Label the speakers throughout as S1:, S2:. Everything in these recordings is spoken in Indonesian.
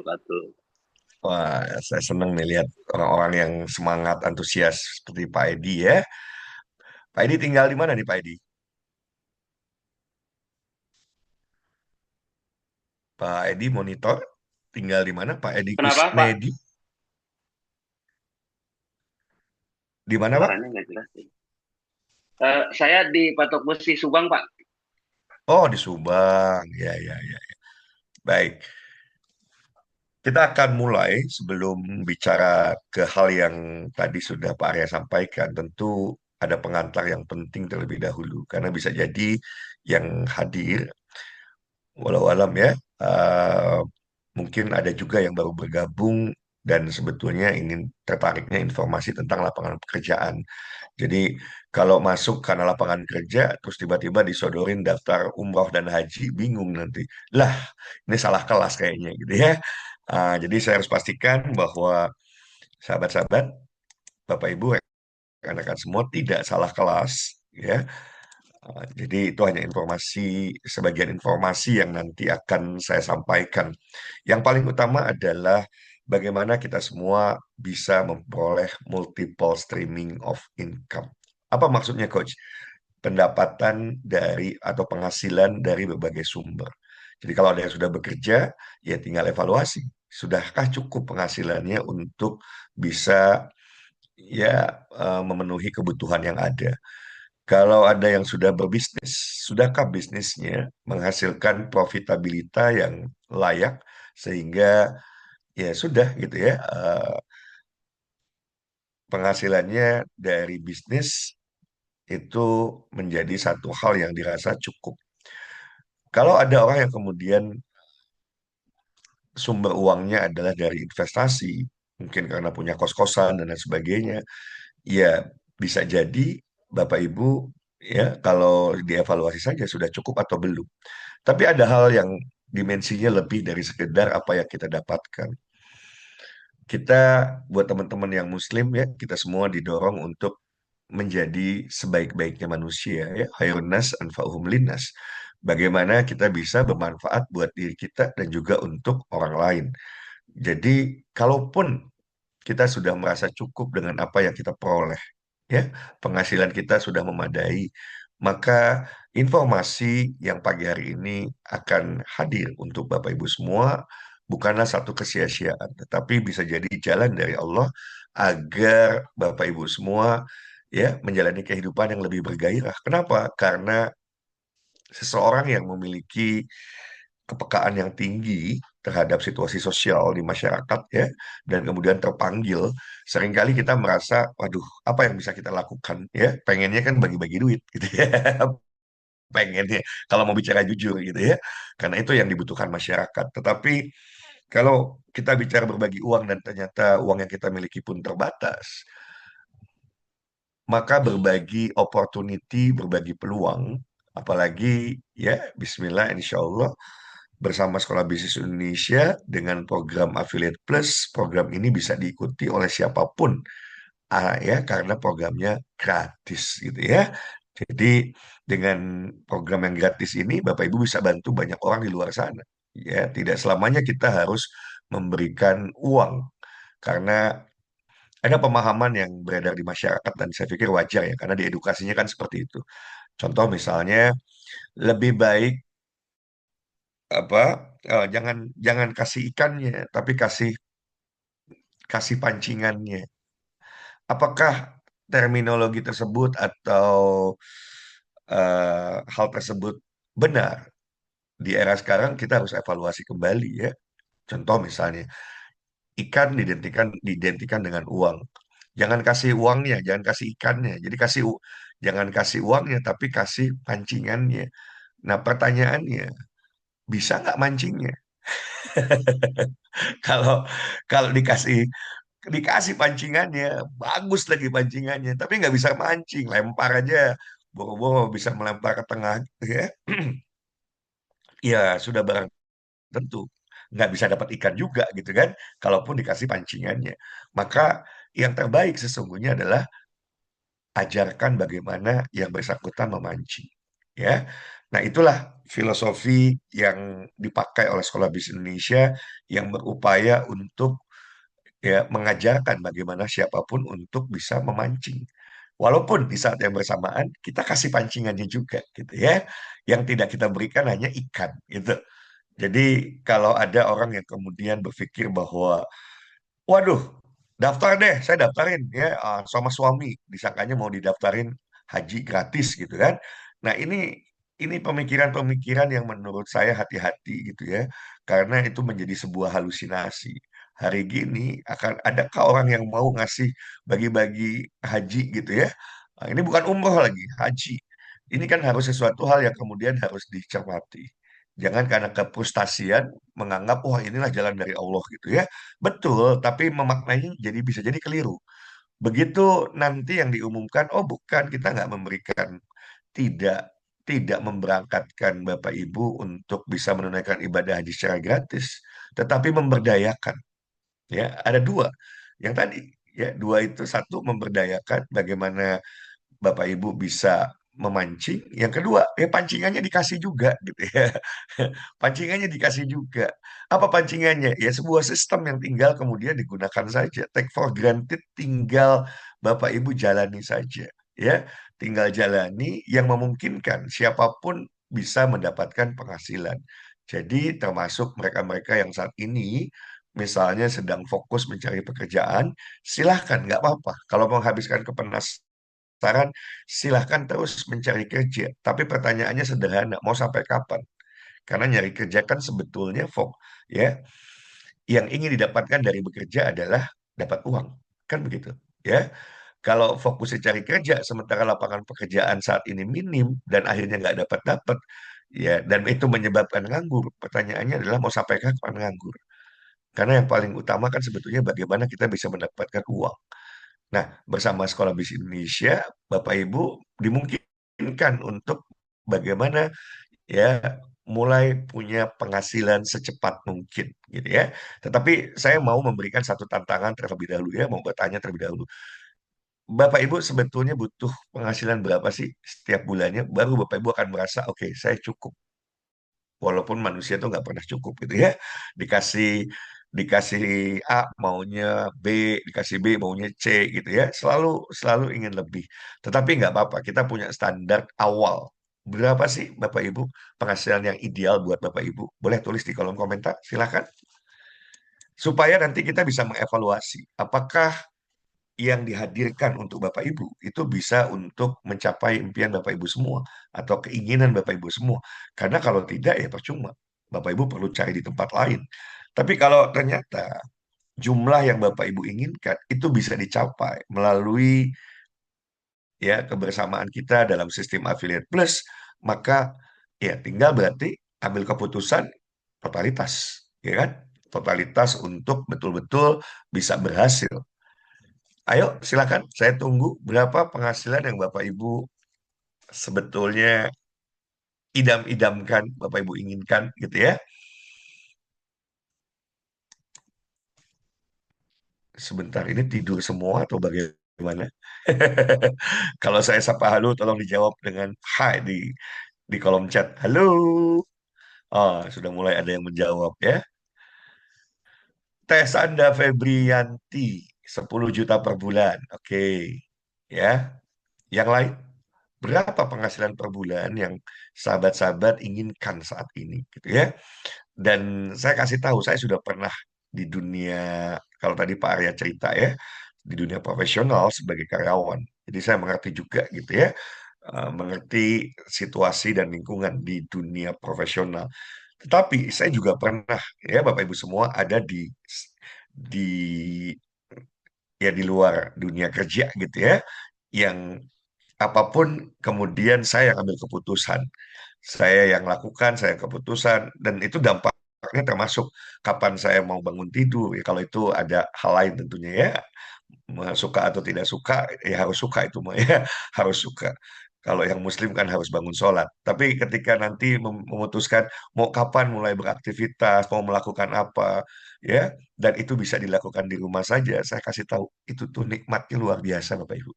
S1: wabarakatuh.
S2: Wah, saya senang nih lihat orang-orang yang semangat, antusias seperti Pak Edi ya. Pak Edi tinggal di mana nih Pak Edi? Pak Edi monitor, tinggal di mana? Pak Edi
S1: Kenapa, Pak?
S2: Kusnedi, di mana Pak?
S1: Suaranya nggak jelas sih. Saya di Patok Besi Subang, Pak.
S2: Oh, di Subang. Ya, ya, ya. Baik, kita akan mulai sebelum bicara ke hal yang tadi sudah Pak Arya sampaikan. Tentu ada pengantar yang penting terlebih dahulu, karena bisa jadi yang hadir walau alam ya. eh, Mungkin ada juga yang baru bergabung dan sebetulnya ingin tertariknya informasi tentang lapangan pekerjaan. Jadi kalau masuk karena lapangan kerja, terus tiba-tiba disodorin daftar umroh dan haji, bingung nanti. Lah, ini salah kelas kayaknya gitu ya. Jadi saya harus pastikan bahwa sahabat-sahabat, Bapak Ibu, rekan-rekan semua tidak salah kelas ya. Jadi itu hanya informasi, sebagian informasi yang nanti akan saya sampaikan. Yang paling utama adalah bagaimana kita semua bisa memperoleh multiple streaming of income. Apa maksudnya, Coach? Pendapatan dari atau penghasilan dari berbagai sumber. Jadi kalau ada yang sudah bekerja, ya tinggal evaluasi. Sudahkah cukup penghasilannya untuk bisa ya memenuhi kebutuhan yang ada? Kalau ada yang sudah berbisnis, sudahkah bisnisnya menghasilkan profitabilitas yang layak sehingga ya sudah gitu ya penghasilannya dari bisnis itu menjadi satu hal yang dirasa cukup. Kalau ada orang yang kemudian sumber uangnya adalah dari investasi, mungkin karena punya kos-kosan dan lain sebagainya, ya bisa jadi Bapak Ibu ya kalau dievaluasi saja sudah cukup atau belum. Tapi ada hal yang dimensinya lebih dari sekedar apa yang kita dapatkan. Kita buat teman-teman yang Muslim ya, kita semua didorong untuk menjadi sebaik-baiknya manusia ya, khairun nas anfa'uhum linnas. Bagaimana kita bisa bermanfaat buat diri kita dan juga untuk orang lain. Jadi, kalaupun kita sudah merasa cukup dengan apa yang kita peroleh, ya, penghasilan kita sudah memadai, maka informasi yang pagi hari ini akan hadir untuk Bapak Ibu semua bukanlah satu kesia-siaan, tetapi bisa jadi jalan dari Allah agar Bapak Ibu semua ya menjalani kehidupan yang lebih bergairah. Kenapa? Karena seseorang yang memiliki kepekaan yang tinggi terhadap situasi sosial di masyarakat ya dan kemudian terpanggil seringkali kita merasa waduh apa yang bisa kita lakukan ya pengennya kan bagi-bagi duit gitu ya pengennya kalau mau bicara jujur gitu ya karena itu yang dibutuhkan masyarakat tetapi kalau kita bicara berbagi uang dan ternyata uang yang kita miliki pun terbatas maka berbagi opportunity berbagi peluang apalagi ya Bismillah Insya Allah bersama Sekolah Bisnis Indonesia dengan program Affiliate Plus, program ini bisa diikuti oleh siapapun, ya karena programnya gratis gitu ya. Jadi dengan program yang gratis ini, Bapak Ibu bisa bantu banyak orang di luar sana. Ya, tidak selamanya kita harus memberikan uang karena ada pemahaman yang beredar di masyarakat dan saya pikir wajar ya karena di edukasinya kan seperti itu. Contoh misalnya lebih baik apa jangan jangan kasih ikannya tapi kasih kasih pancingannya. Apakah terminologi tersebut atau hal tersebut benar? Di era sekarang kita harus evaluasi kembali ya. Contoh misalnya ikan didentikan dengan uang. Jangan kasih uangnya, jangan kasih ikannya. Jadi jangan kasih uangnya tapi kasih pancingannya. Nah, pertanyaannya, bisa nggak mancingnya? Kalau kalau dikasih pancingannya, bagus lagi pancingannya, tapi nggak bisa mancing, lempar aja, boro-boro bisa melempar ke tengah, gitu ya, ya sudah barang tentu nggak bisa dapat ikan juga gitu kan, kalaupun dikasih pancingannya. Maka yang terbaik sesungguhnya adalah ajarkan bagaimana yang bersangkutan memancing, ya. Nah, itulah filosofi yang dipakai oleh Sekolah Bisnis Indonesia yang berupaya untuk ya mengajarkan bagaimana siapapun untuk bisa memancing. Walaupun di saat yang bersamaan kita kasih pancingannya juga gitu ya. Yang tidak kita berikan hanya ikan gitu. Jadi kalau ada orang yang kemudian berpikir bahwa waduh, daftar deh, saya daftarin ya sama suami, disangkanya mau didaftarin haji gratis gitu kan. Nah, ini pemikiran-pemikiran yang menurut saya hati-hati gitu ya, karena itu menjadi sebuah halusinasi. Hari gini akan adakah orang yang mau ngasih bagi-bagi haji gitu ya? Nah, ini bukan umroh lagi, haji. Ini kan harus sesuatu hal yang kemudian harus dicermati. Jangan karena kefrustasian menganggap wah inilah jalan dari Allah gitu ya. Betul, tapi memaknainya jadi bisa jadi keliru. Begitu nanti yang diumumkan, oh bukan, kita nggak memberikan, tidak tidak memberangkatkan Bapak Ibu untuk bisa menunaikan ibadah haji secara gratis, tetapi memberdayakan. Ya, ada dua. Yang tadi, ya dua itu satu memberdayakan bagaimana Bapak Ibu bisa memancing. Yang kedua, ya pancingannya dikasih juga gitu ya. Pancingannya dikasih juga. Apa pancingannya? Ya sebuah sistem yang tinggal kemudian digunakan saja. Take for granted, tinggal Bapak Ibu jalani saja. Ya, tinggal jalani yang memungkinkan siapapun bisa mendapatkan penghasilan. Jadi termasuk mereka-mereka yang saat ini misalnya sedang fokus mencari pekerjaan, silahkan, nggak apa-apa. Kalau menghabiskan saran, silahkan terus mencari kerja. Tapi pertanyaannya sederhana, mau sampai kapan? Karena nyari kerja kan sebetulnya ya, yang ingin didapatkan dari bekerja adalah dapat uang, kan begitu? Ya, kalau fokusnya cari kerja, sementara lapangan pekerjaan saat ini minim dan akhirnya nggak dapat dapat, ya, dan itu menyebabkan nganggur. Pertanyaannya adalah mau sampai kapan nganggur? Karena yang paling utama kan sebetulnya bagaimana kita bisa mendapatkan uang. Nah, bersama Sekolah Bisnis Indonesia, Bapak Ibu dimungkinkan untuk bagaimana ya mulai punya penghasilan secepat mungkin gitu ya. Tetapi saya mau memberikan satu tantangan terlebih dahulu ya, mau bertanya terlebih dahulu. Bapak Ibu sebetulnya butuh penghasilan berapa sih setiap bulannya? Baru Bapak Ibu akan merasa, oke, saya cukup. Walaupun manusia itu nggak pernah cukup gitu ya. Dikasih dikasih A maunya B, dikasih B maunya C gitu ya. Selalu selalu ingin lebih. Tetapi nggak apa-apa, kita punya standar awal. Berapa sih Bapak Ibu penghasilan yang ideal buat Bapak Ibu? Boleh tulis di kolom komentar, silakan. Supaya nanti kita bisa mengevaluasi apakah yang dihadirkan untuk Bapak Ibu itu bisa untuk mencapai impian Bapak Ibu semua atau keinginan Bapak Ibu semua. Karena kalau tidak ya percuma. Bapak Ibu perlu cari di tempat lain. Tapi kalau ternyata jumlah yang Bapak Ibu inginkan itu bisa dicapai melalui ya kebersamaan kita dalam sistem affiliate plus, maka ya tinggal berarti ambil keputusan totalitas, ya kan? Totalitas untuk betul-betul bisa berhasil. Ayo, silakan. Saya tunggu berapa penghasilan yang Bapak Ibu sebetulnya idam-idamkan, Bapak Ibu inginkan gitu ya. Sebentar ini tidur semua atau bagaimana? Kalau saya sapa halo, tolong dijawab dengan hai di kolom chat. Halo. Oh, sudah mulai ada yang menjawab ya. Tes Anda Febrianti, 10 juta per bulan. Oke. Ya. Yang lain? Berapa penghasilan per bulan yang sahabat-sahabat inginkan saat ini gitu ya. Dan saya kasih tahu, saya sudah pernah di dunia, kalau tadi Pak Arya cerita ya, di dunia profesional sebagai karyawan. Jadi saya mengerti juga gitu ya, mengerti situasi dan lingkungan di dunia profesional. Tetapi saya juga pernah ya Bapak Ibu semua ada di ya di luar dunia kerja gitu ya, yang apapun kemudian saya yang ambil keputusan. Saya yang lakukan, saya yang keputusan, dan itu dampaknya termasuk kapan saya mau bangun tidur. Ya, kalau itu ada hal lain tentunya ya, suka atau tidak suka, ya harus suka itu mah ya, harus suka. Kalau yang Muslim kan harus bangun sholat. Tapi ketika nanti memutuskan mau kapan mulai beraktivitas, mau melakukan apa, ya, dan itu bisa dilakukan di rumah saja, saya kasih tahu itu tuh nikmatnya luar biasa, Bapak Ibu.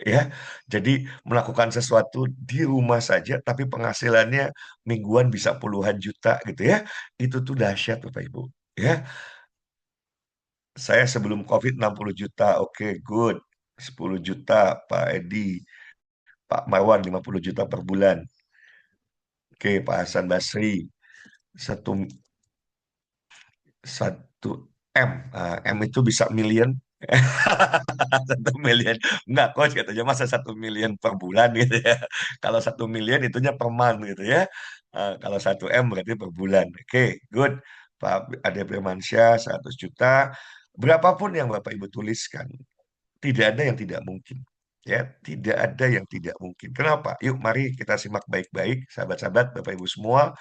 S2: ya. Jadi melakukan sesuatu di rumah saja, tapi penghasilannya mingguan bisa puluhan juta gitu ya. Itu tuh dahsyat Bapak Ibu. Ya, saya sebelum COVID 60 juta, oke, good. 10 juta Pak Edi, Pak Marwan 50 juta per bulan. Oke, Pak Hasan Basri satu satu M. M itu bisa million. 1 miliar. Enggak, coach katanya masa 1 miliar per bulan gitu ya. Kalau 1 miliar itunya per month gitu ya. Kalau 1 M berarti per bulan. Oke, good. Pak Ade Firmansyah 100 juta. Berapapun yang Bapak Ibu tuliskan, tidak ada yang tidak mungkin. Ya, tidak ada yang tidak mungkin. Kenapa? Yuk, mari kita simak baik-baik, sahabat-sahabat, Bapak Ibu semua.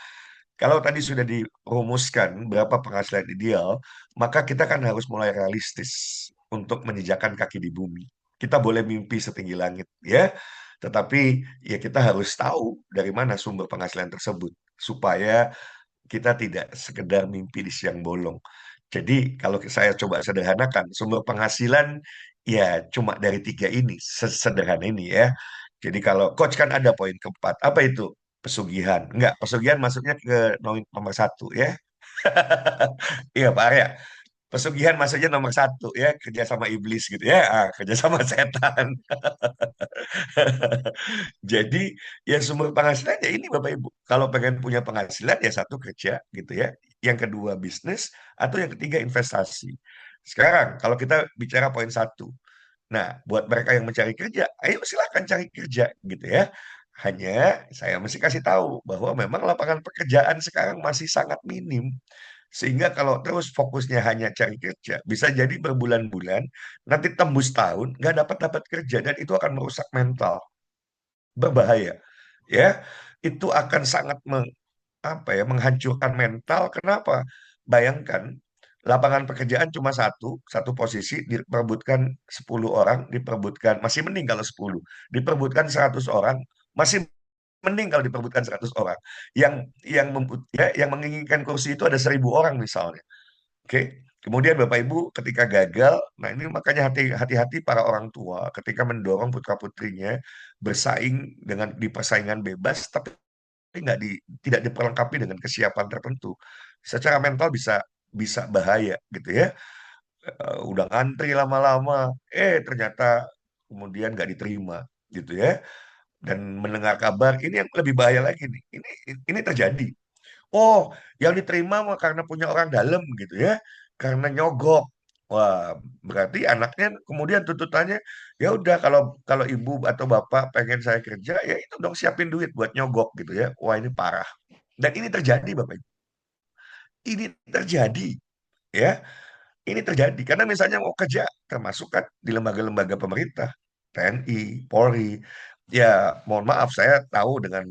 S2: Kalau tadi sudah dirumuskan berapa penghasilan ideal, maka kita kan harus mulai realistis untuk menjejakkan kaki di bumi. Kita boleh mimpi setinggi langit, ya. Tetapi ya kita harus tahu dari mana sumber penghasilan tersebut supaya kita tidak sekedar mimpi di siang bolong. Jadi kalau saya coba sederhanakan, sumber penghasilan ya cuma dari tiga ini, sesederhana ini ya. Jadi kalau coach kan ada poin keempat, apa itu? Pesugihan. Enggak, pesugihan masuknya ke nomor satu ya. Iya Pak Arya. Pesugihan masuknya nomor satu ya, kerja sama iblis gitu ya, kerja sama setan. Jadi ya sumber penghasilan ya ini Bapak Ibu. Kalau pengen punya penghasilan ya satu kerja gitu ya. Yang kedua bisnis atau yang ketiga investasi. Sekarang kalau kita bicara poin satu. Nah, buat mereka yang mencari kerja, ayo silakan cari kerja gitu ya. Hanya saya mesti kasih tahu bahwa memang lapangan pekerjaan sekarang masih sangat minim. Sehingga kalau terus fokusnya hanya cari kerja, bisa jadi berbulan-bulan, nanti tembus tahun, nggak dapat-dapat kerja, dan itu akan merusak mental berbahaya ya itu akan sangat apa ya menghancurkan mental. Kenapa? Bayangkan lapangan pekerjaan cuma satu posisi diperebutkan 10 orang, diperebutkan masih mending kalau 10 diperebutkan 100 orang, masih mending kalau diperebutkan 100 orang. Yang menginginkan kursi itu ada 1.000 orang misalnya. Oke. Kemudian Bapak Ibu ketika gagal, nah ini makanya hati-hati para orang tua ketika mendorong putra-putrinya bersaing dengan di persaingan bebas, tapi nggak di, tidak diperlengkapi dengan kesiapan tertentu. Secara mental bisa bisa bahaya gitu ya. Udah ngantri lama-lama, ternyata kemudian nggak diterima gitu ya. Dan mendengar kabar ini yang lebih bahaya lagi nih. Ini terjadi. Oh, yang diterima mah karena punya orang dalam gitu ya, karena nyogok. Wah, berarti anaknya kemudian tuntutannya, ya udah kalau kalau ibu atau bapak pengen saya kerja, ya itu dong siapin duit buat nyogok gitu ya. Wah, ini parah. Dan ini terjadi, Bapak Ibu. Ini terjadi, ya. Ini terjadi karena misalnya mau kerja, termasuk kan di lembaga-lembaga pemerintah, TNI, Polri. Ya, mohon maaf, saya tahu dengan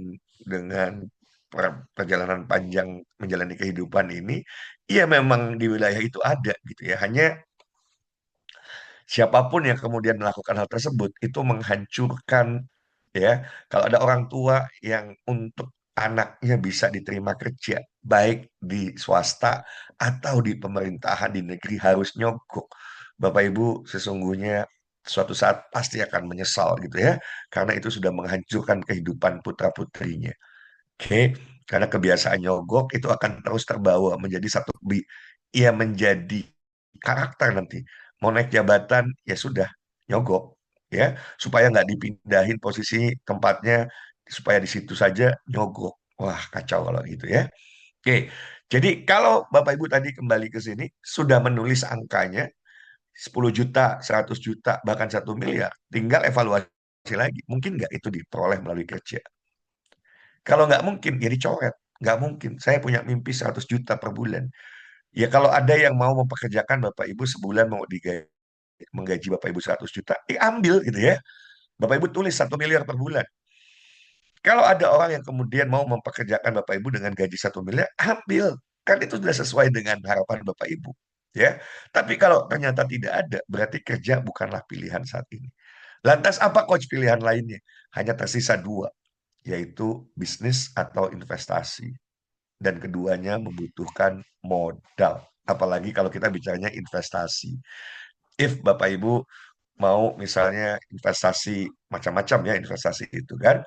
S2: perjalanan panjang menjalani kehidupan ini, iya memang di wilayah itu ada gitu ya. Hanya siapapun yang kemudian melakukan hal tersebut itu menghancurkan ya. Kalau ada orang tua yang untuk anaknya bisa diterima kerja, baik di swasta atau di pemerintahan di negeri harus nyogok. Bapak Ibu sesungguhnya suatu saat pasti akan menyesal gitu ya, karena itu sudah menghancurkan kehidupan putra-putrinya. Oke, karena kebiasaan nyogok itu akan terus terbawa menjadi ia menjadi karakter nanti. Mau naik jabatan, ya sudah, nyogok. Ya, supaya nggak dipindahin posisi tempatnya, supaya di situ saja nyogok. Wah, kacau kalau gitu ya. Oke, jadi kalau Bapak Ibu tadi kembali ke sini, sudah menulis angkanya, 10 juta, 100 juta, bahkan 1 miliar, tinggal evaluasi lagi. Mungkin nggak itu diperoleh melalui kerja? Kalau nggak mungkin, ya dicoret. Nggak mungkin. Saya punya mimpi 100 juta per bulan. Ya kalau ada yang mau mempekerjakan Bapak Ibu sebulan mau menggaji Bapak Ibu 100 juta, ambil gitu ya. Bapak Ibu tulis 1 miliar per bulan. Kalau ada orang yang kemudian mau mempekerjakan Bapak Ibu dengan gaji 1 miliar, ambil. Kan itu sudah sesuai dengan harapan Bapak Ibu. Ya, tapi kalau ternyata tidak ada, berarti kerja bukanlah pilihan saat ini. Lantas apa coach pilihan lainnya? Hanya tersisa dua, yaitu bisnis atau investasi. Dan keduanya membutuhkan modal. Apalagi kalau kita bicaranya investasi. If Bapak Ibu mau misalnya investasi macam-macam ya investasi itu kan.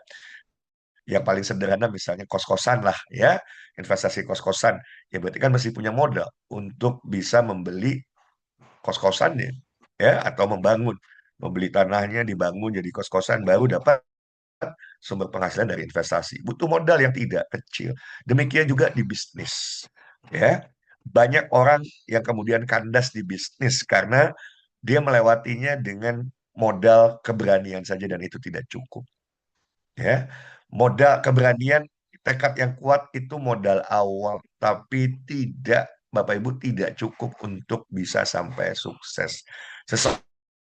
S2: Yang paling sederhana misalnya kos-kosan lah ya, investasi kos-kosan. Ya berarti kan mesti punya modal untuk bisa membeli kos-kosannya ya atau membangun, membeli tanahnya dibangun jadi kos-kosan baru dapat sumber penghasilan dari investasi. Butuh modal yang tidak kecil. Demikian juga di bisnis. Ya. Banyak orang yang kemudian kandas di bisnis karena dia melewatinya dengan modal keberanian saja dan itu tidak cukup. Ya. Modal keberanian, tekad yang kuat itu modal awal, tapi tidak Bapak Ibu tidak cukup untuk bisa sampai sukses.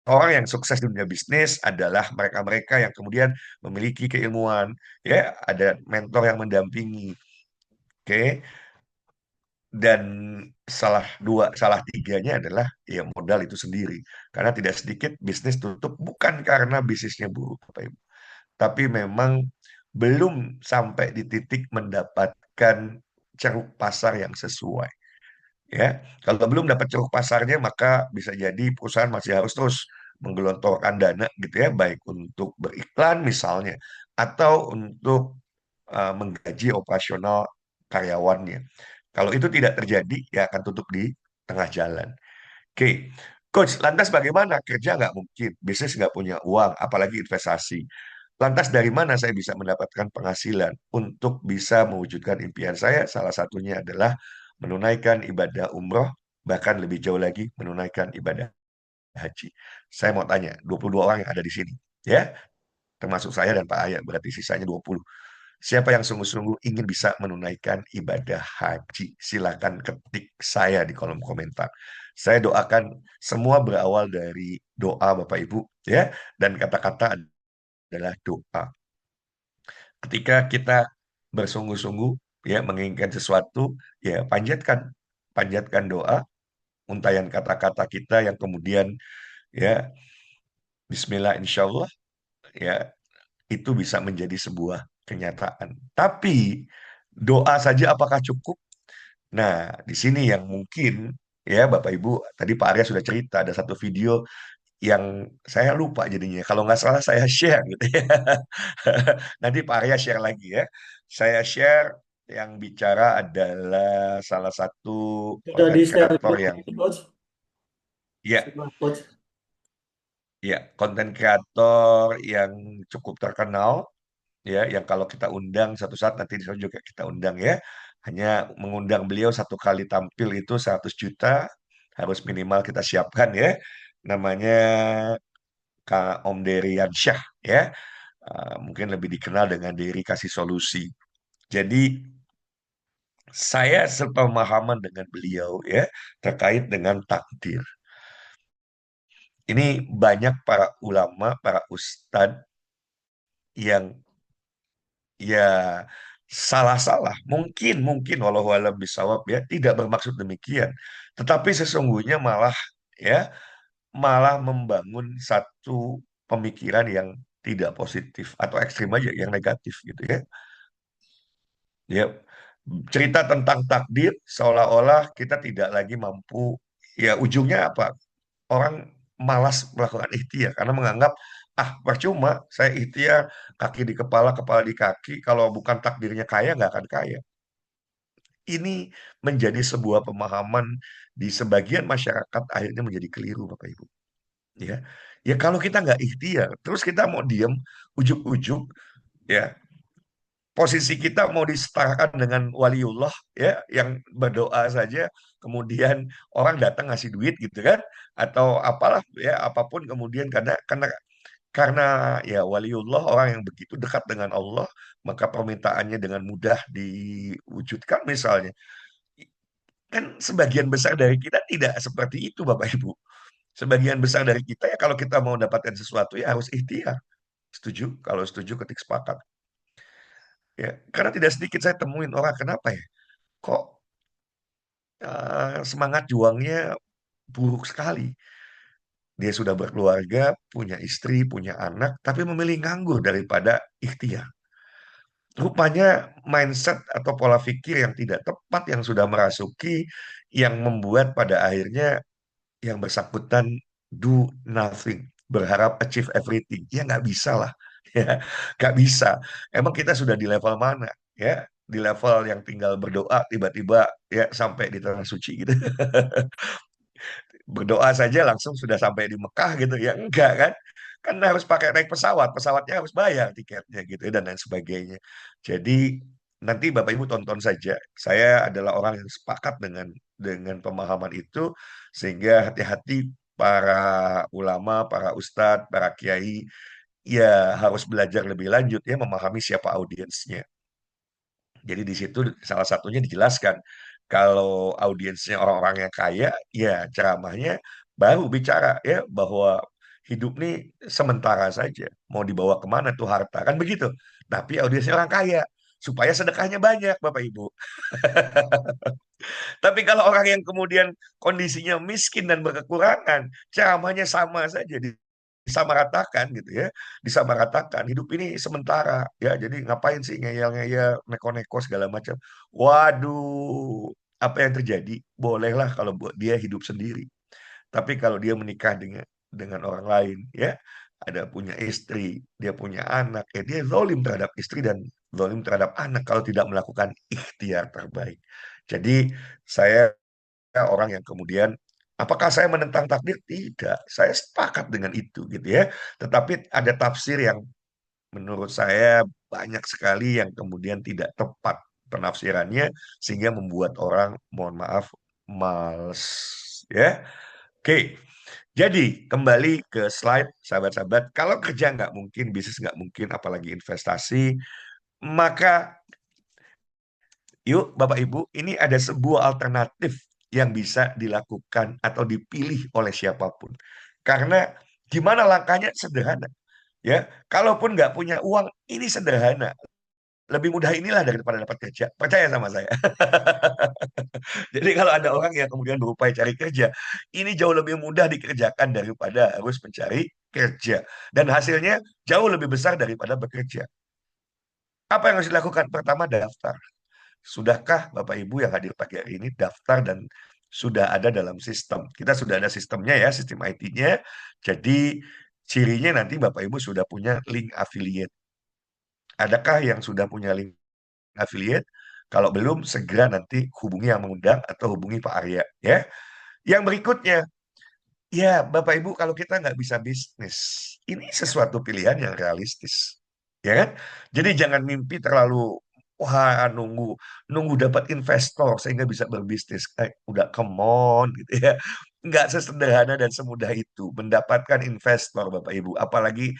S2: Orang yang sukses di dunia bisnis adalah mereka-mereka yang kemudian memiliki keilmuan, ya, ada mentor yang mendampingi, oke. Dan salah tiganya adalah ya modal itu sendiri. Karena tidak sedikit bisnis tutup bukan karena bisnisnya buruk, Bapak Ibu, tapi memang belum sampai di titik mendapatkan ceruk pasar yang sesuai. Ya, kalau belum dapat ceruk pasarnya maka bisa jadi perusahaan masih harus terus menggelontorkan dana gitu ya, baik untuk beriklan misalnya atau untuk menggaji operasional karyawannya. Kalau itu tidak terjadi, ya akan tutup di tengah jalan. Oke, Coach, lantas bagaimana? Kerja nggak mungkin, bisnis nggak punya uang, apalagi investasi. Lantas dari mana saya bisa mendapatkan penghasilan untuk bisa mewujudkan impian saya? Salah satunya adalah menunaikan ibadah umroh, bahkan lebih jauh lagi menunaikan ibadah haji. Saya mau tanya, 22 orang yang ada di sini, ya, termasuk saya dan Pak Ayat, berarti sisanya 20. Siapa yang sungguh-sungguh ingin bisa menunaikan ibadah haji? Silakan ketik saya di kolom komentar. Saya doakan semua berawal dari doa Bapak Ibu, ya, dan kata-kata adalah doa. Ketika kita bersungguh-sungguh ya menginginkan sesuatu, ya panjatkan panjatkan doa, untayan kata-kata kita yang kemudian ya Bismillah insya Allah ya itu bisa menjadi sebuah kenyataan. Tapi doa saja apakah cukup? Nah, di sini yang mungkin ya Bapak Ibu tadi Pak Arya sudah cerita ada satu video yang saya lupa jadinya. Kalau nggak salah saya share gitu ya. Nanti Pak Arya share lagi ya. Saya share yang bicara adalah salah satu
S3: Sudah
S2: konten
S3: di-share,
S2: kreator yang
S3: Coach.
S2: ya
S3: Sudah, Coach.
S2: ya konten kreator yang cukup terkenal ya yang kalau kita undang satu saat nanti di sana juga kita undang ya. Hanya mengundang beliau satu kali tampil itu 100 juta harus minimal kita siapkan ya. Namanya Kak Om Dery Yansyah ya. Mungkin lebih dikenal dengan Dery Kasih Solusi. Jadi saya sepemahaman dengan beliau ya terkait dengan takdir. Ini banyak para ulama, para ustadz yang ya salah-salah, mungkin walau alam bisawab ya tidak bermaksud demikian, tetapi sesungguhnya malah membangun satu pemikiran yang tidak positif atau ekstrim aja yang negatif gitu ya. Ya, cerita tentang takdir seolah-olah kita tidak lagi mampu, ya ujungnya apa? Orang malas melakukan ikhtiar karena menganggap ah percuma saya ikhtiar kaki di kepala kepala di kaki kalau bukan takdirnya kaya nggak akan kaya. Ini menjadi sebuah pemahaman di sebagian masyarakat akhirnya menjadi keliru Bapak Ibu. Ya, ya kalau kita nggak ikhtiar terus kita mau diem ujuk-ujuk ya posisi kita mau disetarakan dengan waliullah ya yang berdoa saja kemudian orang datang ngasih duit gitu kan atau apalah ya apapun kemudian karena ya waliullah orang yang begitu dekat dengan Allah maka permintaannya dengan mudah diwujudkan misalnya kan sebagian besar dari kita tidak seperti itu Bapak Ibu. Sebagian besar dari kita ya kalau kita mau dapatkan sesuatu ya harus ikhtiar. Setuju? Kalau setuju ketik sepakat. Ya, karena tidak sedikit saya temuin orang kenapa ya? Kok semangat juangnya buruk sekali. Dia sudah berkeluarga, punya istri, punya anak, tapi memilih nganggur daripada ikhtiar. Rupanya mindset atau pola pikir yang tidak tepat yang sudah merasuki, yang membuat pada akhirnya yang bersangkutan do nothing. berharap achieve everything. Ya nggak bisa lah. Ya, nggak bisa. Emang kita sudah di level mana? Ya, di level yang tinggal berdoa tiba-tiba ya sampai di tanah suci gitu. Berdoa saja langsung sudah sampai di Mekah gitu ya, enggak kan? Kan harus pakai naik pesawat, pesawatnya harus bayar tiketnya gitu ya, dan lain sebagainya. Jadi nanti Bapak Ibu tonton saja. Saya adalah orang yang sepakat dengan pemahaman itu, sehingga hati-hati para ulama, para ustadz, para kiai ya harus belajar lebih lanjut ya, memahami siapa audiensnya. Jadi di situ salah satunya dijelaskan kalau audiensnya orang-orang yang kaya, ya ceramahnya baru bicara ya bahwa hidup nih sementara saja. Mau dibawa kemana tuh harta kan begitu. Tapi audiensnya orang kaya supaya sedekahnya banyak, Bapak Ibu. Tapi kalau orang yang kemudian kondisinya miskin dan berkekurangan, ceramahnya sama saja, disamaratakan gitu ya, disamaratakan. Hidup ini sementara ya, jadi ngapain sih ngeyel-ngeyel, neko-neko segala macam. Waduh, apa yang terjadi? Bolehlah kalau buat dia hidup sendiri. Tapi kalau dia menikah dengan orang lain, ya, ada punya istri, dia punya anak, ya dia zalim terhadap istri dan zalim terhadap anak kalau tidak melakukan ikhtiar terbaik. Jadi saya orang yang kemudian apakah saya menentang takdir? Tidak, saya sepakat dengan itu gitu ya. Tetapi ada tafsir yang menurut saya banyak sekali yang kemudian tidak tepat penafsirannya sehingga membuat orang mohon maaf males ya. Oke, jadi kembali ke slide sahabat-sahabat. Kalau kerja nggak mungkin, bisnis nggak mungkin, apalagi investasi, maka yuk, Bapak Ibu, ini ada sebuah alternatif yang bisa dilakukan atau dipilih oleh siapapun. Karena gimana langkahnya sederhana, ya. Kalaupun nggak punya uang, ini sederhana. Lebih mudah inilah daripada dapat kerja. Percaya sama saya. Jadi kalau ada orang yang kemudian berupaya cari kerja, ini jauh lebih mudah dikerjakan daripada harus mencari kerja. Dan hasilnya jauh lebih besar daripada bekerja. Apa yang harus dilakukan? Pertama, daftar. Sudahkah Bapak Ibu yang hadir pagi hari ini daftar dan sudah ada dalam sistem? Kita sudah ada sistemnya ya, sistem IT-nya. Jadi cirinya nanti Bapak Ibu sudah punya link affiliate. Adakah yang sudah punya link affiliate? Kalau belum, segera nanti hubungi yang mengundang atau hubungi Pak Arya ya. Yang berikutnya, ya Bapak Ibu kalau kita nggak bisa bisnis, ini sesuatu pilihan yang realistis. Ya kan? Jadi jangan mimpi terlalu wah nunggu nunggu dapat investor sehingga bisa berbisnis. Udah come on gitu ya. Nggak sesederhana dan semudah itu mendapatkan investor Bapak Ibu. Apalagi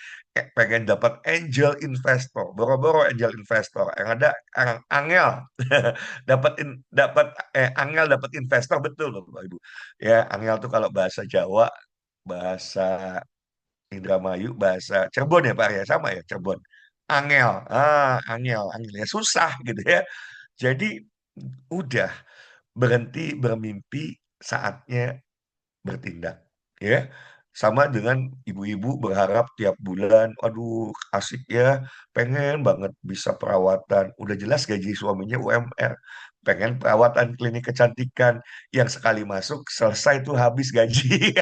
S2: pengen dapat angel investor, boro-boro angel investor. Yang ada angel dapat angel dapat investor betul loh Bapak Ibu. Ya, angel tuh kalau bahasa Jawa, bahasa Indramayu, bahasa Cirebon ya Pak ya, sama ya Cirebon. Angel, angel ya susah gitu ya. Jadi udah berhenti bermimpi, saatnya bertindak ya. Sama dengan ibu-ibu berharap tiap bulan, aduh asik ya, pengen banget bisa perawatan. Udah jelas gaji suaminya UMR. Pengen perawatan klinik kecantikan yang sekali masuk selesai tuh habis gaji.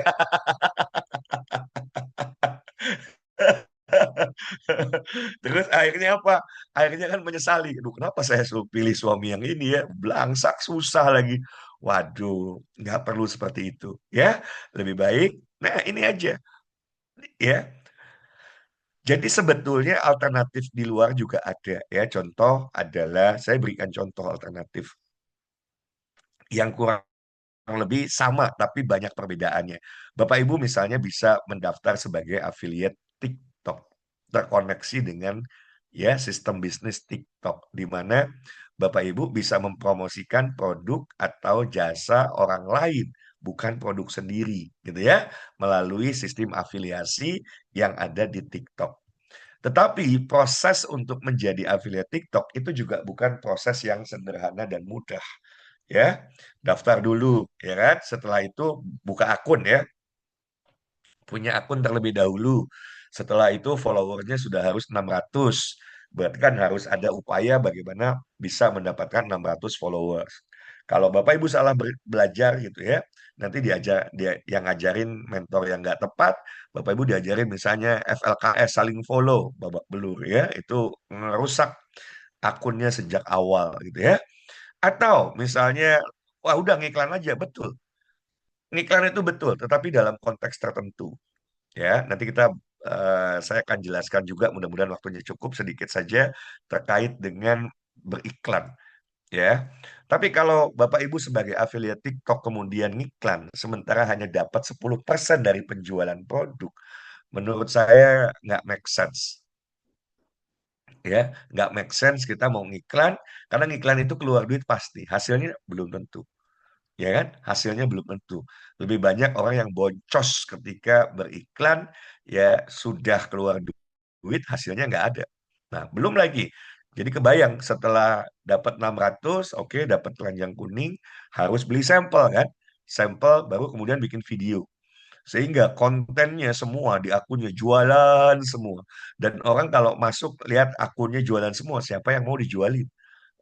S2: Terus akhirnya apa? Akhirnya kan menyesali. Aduh, kenapa saya suruh pilih suami yang ini ya? Belangsak, susah lagi. Waduh, nggak perlu seperti itu. Ya, lebih baik. Nah, ini aja. Ya, jadi sebetulnya alternatif di luar juga ada. Ya, contoh adalah, saya berikan contoh alternatif yang kurang lebih sama, tapi banyak perbedaannya. Bapak Ibu misalnya bisa mendaftar sebagai affiliate TikTok, terkoneksi dengan ya sistem bisnis TikTok, di mana Bapak Ibu bisa mempromosikan produk atau jasa orang lain, bukan produk sendiri, gitu ya, melalui sistem afiliasi yang ada di TikTok. Tetapi proses untuk menjadi affiliate TikTok itu juga bukan proses yang sederhana dan mudah ya. Daftar dulu ya kan, setelah itu buka akun ya, punya akun terlebih dahulu. Setelah itu followernya sudah harus 600, berarti kan harus ada upaya bagaimana bisa mendapatkan 600 followers. Kalau Bapak Ibu salah belajar gitu ya, nanti dia yang ngajarin mentor yang nggak tepat, Bapak Ibu diajarin misalnya FLKS saling follow babak belur ya, itu ngerusak akunnya sejak awal gitu ya. Atau misalnya wah udah ngiklan aja betul. Ngiklan itu betul, tetapi dalam konteks tertentu ya. Nanti saya akan jelaskan juga mudah-mudahan waktunya cukup sedikit saja terkait dengan beriklan ya. Tapi kalau Bapak Ibu sebagai affiliate TikTok kemudian ngiklan sementara hanya dapat 10% dari penjualan produk, menurut saya nggak make sense ya, nggak make sense kita mau ngiklan karena ngiklan itu keluar duit pasti, hasilnya belum tentu. Ya kan? Hasilnya belum tentu. Lebih banyak orang yang boncos ketika beriklan, ya sudah keluar duit, hasilnya nggak ada. Nah, belum lagi. Jadi kebayang setelah dapat 600, oke, dapat keranjang kuning, harus beli sampel kan? Sampel baru kemudian bikin video. Sehingga kontennya semua di akunnya jualan semua. Dan orang kalau masuk lihat akunnya jualan semua, siapa yang mau dijualin?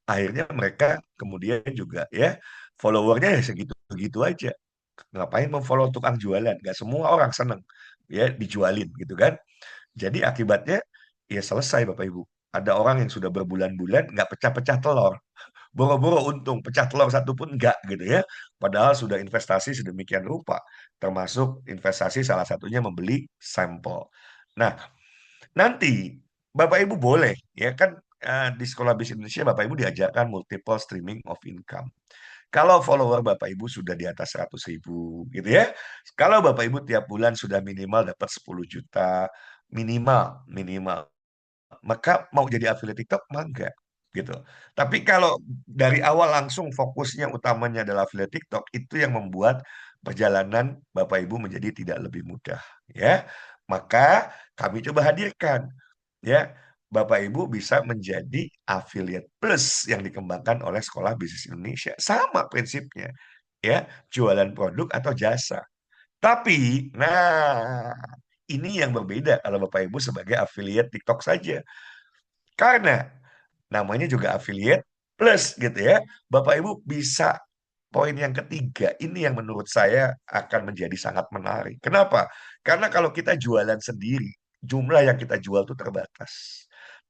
S2: Akhirnya mereka kemudian juga ya followernya ya segitu-segitu aja. Ngapain memfollow tukang jualan? Gak semua orang seneng ya dijualin gitu kan. Jadi akibatnya ya selesai Bapak Ibu. Ada orang yang sudah berbulan-bulan nggak pecah-pecah telur. Boro-boro untung, pecah telur satu pun nggak gitu ya. Padahal sudah investasi sedemikian rupa. Termasuk investasi salah satunya membeli sampel. Nah, nanti Bapak Ibu boleh ya kan di Sekolah Bisnis Indonesia Bapak Ibu diajarkan multiple streaming of income. Kalau follower Bapak Ibu sudah di atas 100.000 gitu ya. Kalau Bapak Ibu tiap bulan sudah minimal dapat 10 juta minimal minimal maka mau jadi affiliate TikTok mah enggak gitu. Tapi kalau dari awal langsung fokusnya utamanya adalah affiliate TikTok itu yang membuat perjalanan Bapak Ibu menjadi tidak lebih mudah ya. Maka kami coba hadirkan ya Bapak Ibu bisa menjadi affiliate plus yang dikembangkan oleh Sekolah Bisnis Indonesia. Sama prinsipnya ya, jualan produk atau jasa. Tapi nah ini yang berbeda kalau Bapak Ibu sebagai affiliate TikTok saja. Karena namanya juga affiliate plus gitu ya. Bapak Ibu bisa poin yang ketiga ini yang menurut saya akan menjadi sangat menarik. Kenapa? Karena kalau kita jualan sendiri, jumlah yang kita jual itu terbatas.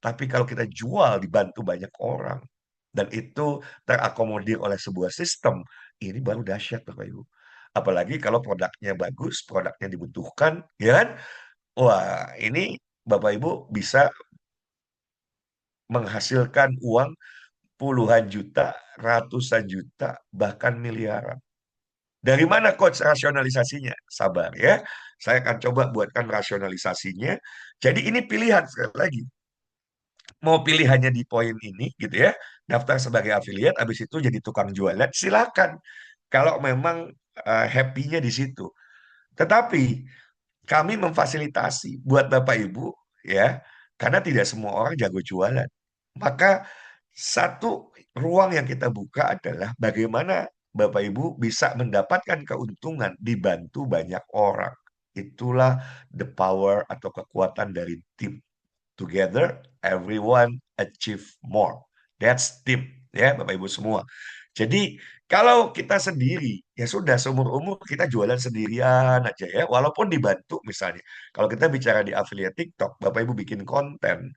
S2: Tapi kalau kita jual dibantu banyak orang dan itu terakomodir oleh sebuah sistem, ini baru dahsyat Bapak Ibu. Apalagi kalau produknya bagus, produknya dibutuhkan, ya kan? Wah, ini Bapak Ibu bisa menghasilkan uang puluhan juta, ratusan juta, bahkan miliaran. Dari mana coach rasionalisasinya? Sabar ya. Saya akan coba buatkan rasionalisasinya. Jadi ini pilihan sekali lagi. Mau pilih hanya di poin ini gitu ya. Daftar sebagai affiliate, habis itu jadi tukang jualan, silakan. Kalau memang happy-nya di situ. Tetapi kami memfasilitasi buat Bapak Ibu ya, karena tidak semua orang jago jualan. Maka satu ruang yang kita buka adalah bagaimana Bapak Ibu bisa mendapatkan keuntungan dibantu banyak orang. Itulah the power atau kekuatan dari tim. Together, everyone achieve more. That's tip ya Bapak Ibu semua. Jadi kalau kita sendiri ya sudah seumur umur kita jualan sendirian aja ya, walaupun dibantu misalnya. Kalau kita bicara di affiliate TikTok, Bapak Ibu bikin konten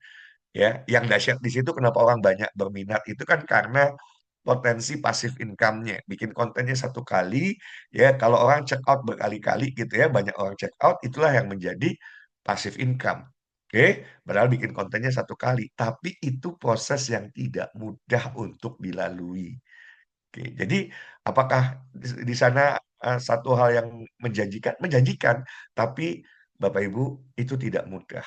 S2: ya, yang dahsyat di situ kenapa orang banyak berminat itu kan karena potensi pasif income-nya. Bikin kontennya satu kali ya, kalau orang check out berkali-kali gitu ya, banyak orang check out itulah yang menjadi pasif income. Oke, padahal bikin kontennya satu kali, tapi itu proses yang tidak mudah untuk dilalui. Oke, jadi apakah di sana satu hal yang menjanjikan? Menjanjikan, tapi Bapak Ibu itu tidak mudah.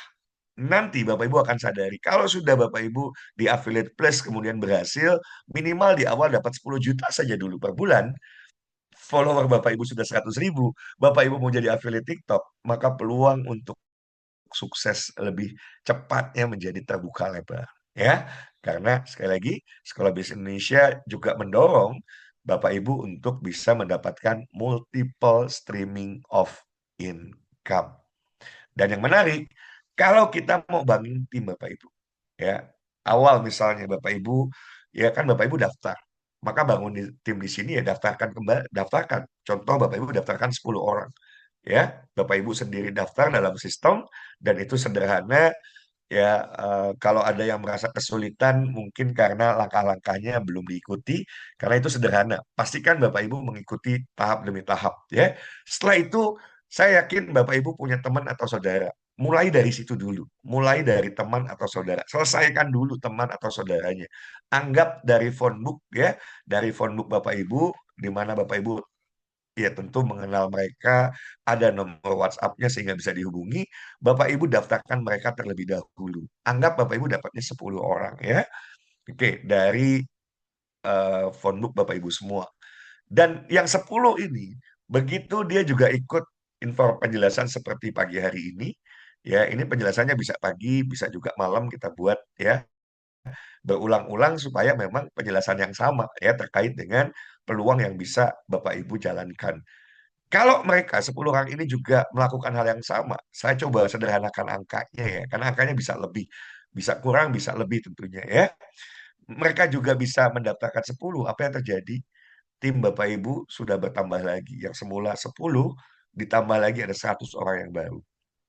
S2: Nanti Bapak Ibu akan sadari, kalau sudah Bapak Ibu di affiliate plus kemudian berhasil, minimal di awal dapat 10 juta saja dulu per bulan, follower Bapak Ibu sudah 100.000, Bapak Ibu mau jadi affiliate TikTok, maka peluang untuk sukses lebih cepatnya menjadi terbuka lebar. Ya, karena sekali lagi Sekolah Bisnis Indonesia juga mendorong Bapak Ibu untuk bisa mendapatkan multiple streaming of income. Dan yang menarik, kalau kita mau bangun tim Bapak Ibu, ya awal misalnya Bapak Ibu, ya kan Bapak Ibu daftar. maka bangun tim di sini ya daftarkan kembali, daftarkan. Contoh Bapak Ibu daftarkan 10 orang. Ya, Bapak Ibu sendiri daftar dalam sistem dan itu sederhana. Ya, kalau ada yang merasa kesulitan mungkin karena langkah-langkahnya belum diikuti, karena itu sederhana. Pastikan Bapak Ibu mengikuti tahap demi tahap, ya. Setelah itu, saya yakin Bapak Ibu punya teman atau saudara. Mulai dari situ dulu, mulai dari teman atau saudara. Selesaikan dulu teman atau saudaranya. Anggap dari phone book, ya, dari phone book Bapak Ibu, di mana Bapak Ibu ya tentu mengenal mereka, ada nomor WhatsApp-nya sehingga bisa dihubungi. Bapak Ibu daftarkan mereka terlebih dahulu. Anggap Bapak Ibu dapatnya 10 orang ya. Oke, dari phone book Bapak Ibu semua. Dan yang 10 ini, begitu dia juga ikut info penjelasan seperti pagi hari ini, ya ini penjelasannya bisa pagi, bisa juga malam kita buat ya, berulang-ulang supaya memang penjelasan yang sama ya terkait dengan peluang yang bisa Bapak Ibu jalankan. Kalau mereka 10 orang ini juga melakukan hal yang sama, saya coba sederhanakan angkanya ya, karena angkanya bisa lebih, bisa kurang, bisa lebih tentunya ya. Mereka juga bisa mendaftarkan 10. Apa yang terjadi? Tim Bapak Ibu sudah bertambah lagi. Yang semula 10, ditambah lagi ada 100 orang yang baru.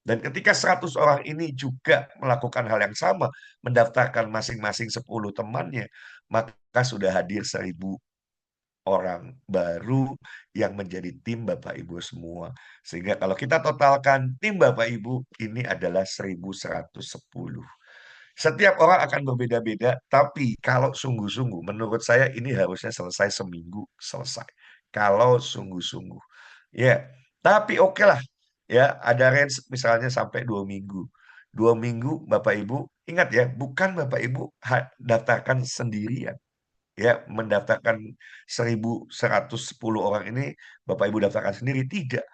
S2: Dan ketika 100 orang ini juga melakukan hal yang sama, mendaftarkan masing-masing 10 temannya, maka sudah hadir 1.000 orang baru yang menjadi tim Bapak Ibu semua. Sehingga kalau kita totalkan tim Bapak Ibu ini adalah 1.110. Setiap orang akan berbeda-beda, tapi kalau sungguh-sungguh, menurut saya ini harusnya selesai seminggu selesai. Kalau sungguh-sungguh, ya. Tapi oke lah, ya ada range misalnya sampai 2 minggu. 2 minggu Bapak Ibu, ingat ya, bukan Bapak Ibu daftarkan sendirian ya mendaftarkan 1.110 orang ini Bapak Ibu daftarkan sendiri. Tidak.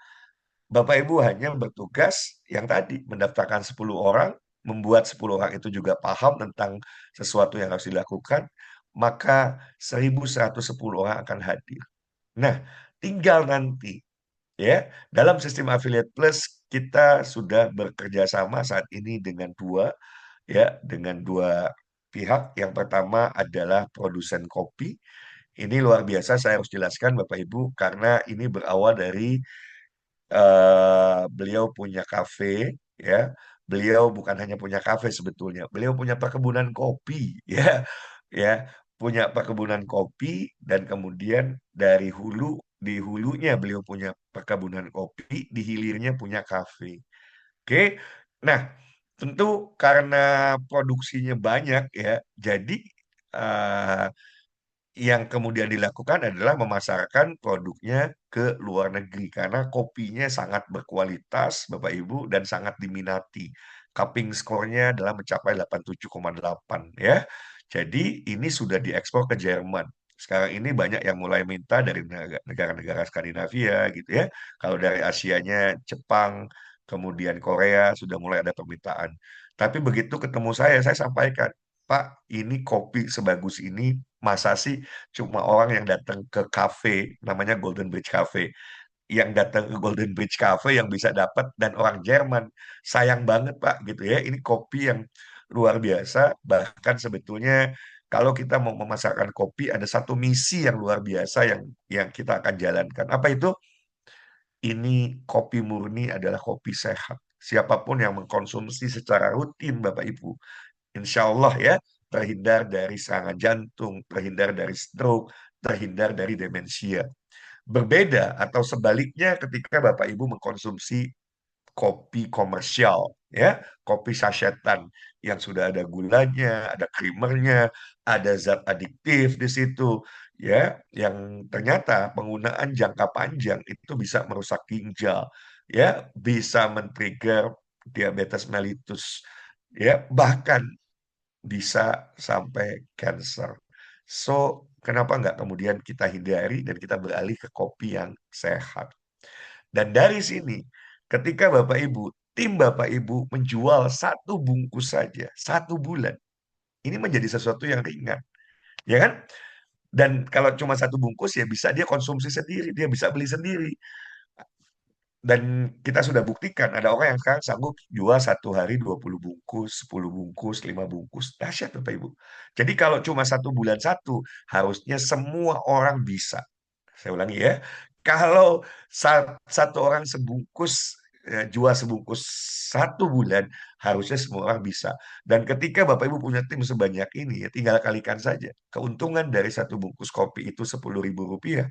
S2: Bapak Ibu hanya bertugas yang tadi mendaftarkan 10 orang, membuat 10 orang itu juga paham tentang sesuatu yang harus dilakukan, maka 1.110 orang akan hadir. Nah, tinggal nanti ya dalam sistem affiliate plus kita sudah bekerja sama saat ini dengan dua pihak. Yang pertama adalah produsen kopi. Ini luar biasa, saya harus jelaskan Bapak Ibu, karena ini berawal dari beliau punya kafe, ya. Beliau bukan hanya punya kafe sebetulnya, beliau punya perkebunan kopi, ya, ya, punya perkebunan kopi dan kemudian dari di hulunya beliau punya perkebunan kopi, di hilirnya punya kafe. Oke, nah tentu karena produksinya banyak ya, jadi eh, yang kemudian dilakukan adalah memasarkan produknya ke luar negeri karena kopinya sangat berkualitas, Bapak Ibu, dan sangat diminati. Cupping score-nya adalah mencapai 87,8 ya. Jadi ini sudah diekspor ke Jerman. Sekarang ini banyak yang mulai minta dari negara-negara Skandinavia gitu ya. Kalau dari Asianya Jepang, kemudian Korea sudah mulai ada permintaan. Tapi begitu ketemu saya sampaikan, Pak, ini kopi sebagus ini masa sih cuma orang yang datang ke cafe namanya Golden Bridge Cafe yang datang ke Golden Bridge Cafe yang bisa dapat dan orang Jerman. Sayang banget Pak gitu ya. Ini kopi yang luar biasa, bahkan sebetulnya kalau kita mau memasarkan kopi ada satu misi yang luar biasa yang kita akan jalankan. Apa itu? Ini kopi murni adalah kopi sehat. Siapapun yang mengkonsumsi secara rutin Bapak Ibu, insya Allah ya, terhindar dari serangan jantung, terhindar dari stroke, terhindar dari demensia. Berbeda atau sebaliknya ketika Bapak Ibu mengkonsumsi kopi komersial, ya, kopi sasetan yang sudah ada gulanya, ada creamernya, ada zat adiktif di situ, ya, yang ternyata penggunaan jangka panjang itu bisa merusak ginjal, ya, bisa men-trigger diabetes mellitus, ya, bahkan bisa sampai cancer. So, kenapa nggak kemudian kita hindari dan kita beralih ke kopi yang sehat? Dan dari sini, ketika Bapak Ibu, tim Bapak Ibu menjual satu bungkus saja, 1 bulan, ini menjadi sesuatu yang ringan, ya kan? Dan kalau cuma satu bungkus ya bisa dia konsumsi sendiri, dia bisa beli sendiri. Dan kita sudah buktikan ada orang yang sekarang sanggup jual satu hari 20 bungkus, 10 bungkus, 5 bungkus. Dahsyat Bapak Ibu. Jadi kalau cuma satu bulan satu, harusnya semua orang bisa. Saya ulangi ya. Kalau satu orang sebungkus, jual sebungkus satu bulan, harusnya semua orang bisa. Dan ketika Bapak Ibu punya tim sebanyak ini, ya tinggal kalikan saja. Keuntungan dari satu bungkus kopi itu 10.000 rupiah,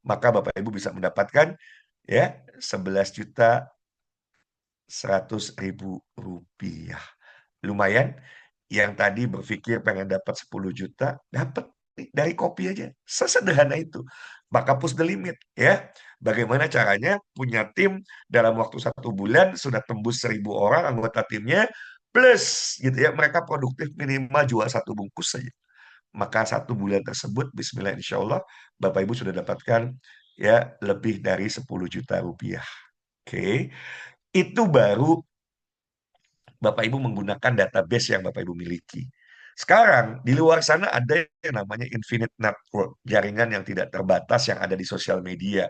S2: maka Bapak Ibu bisa mendapatkan ya 11.100.000 rupiah. Lumayan, yang tadi berpikir pengen dapat 10 juta, dapat dari kopi aja. Sesederhana itu. Maka push the limit ya. Bagaimana caranya punya tim dalam waktu 1 bulan sudah tembus 1.000 orang anggota timnya, plus gitu ya, mereka produktif minimal jual satu bungkus saja. Maka 1 bulan tersebut, Bismillah, insya Allah Bapak Ibu sudah dapatkan ya lebih dari 10 juta rupiah. Oke, itu baru Bapak Ibu menggunakan database yang Bapak Ibu miliki. Sekarang di luar sana ada yang namanya infinite network, jaringan yang tidak terbatas yang ada di sosial media.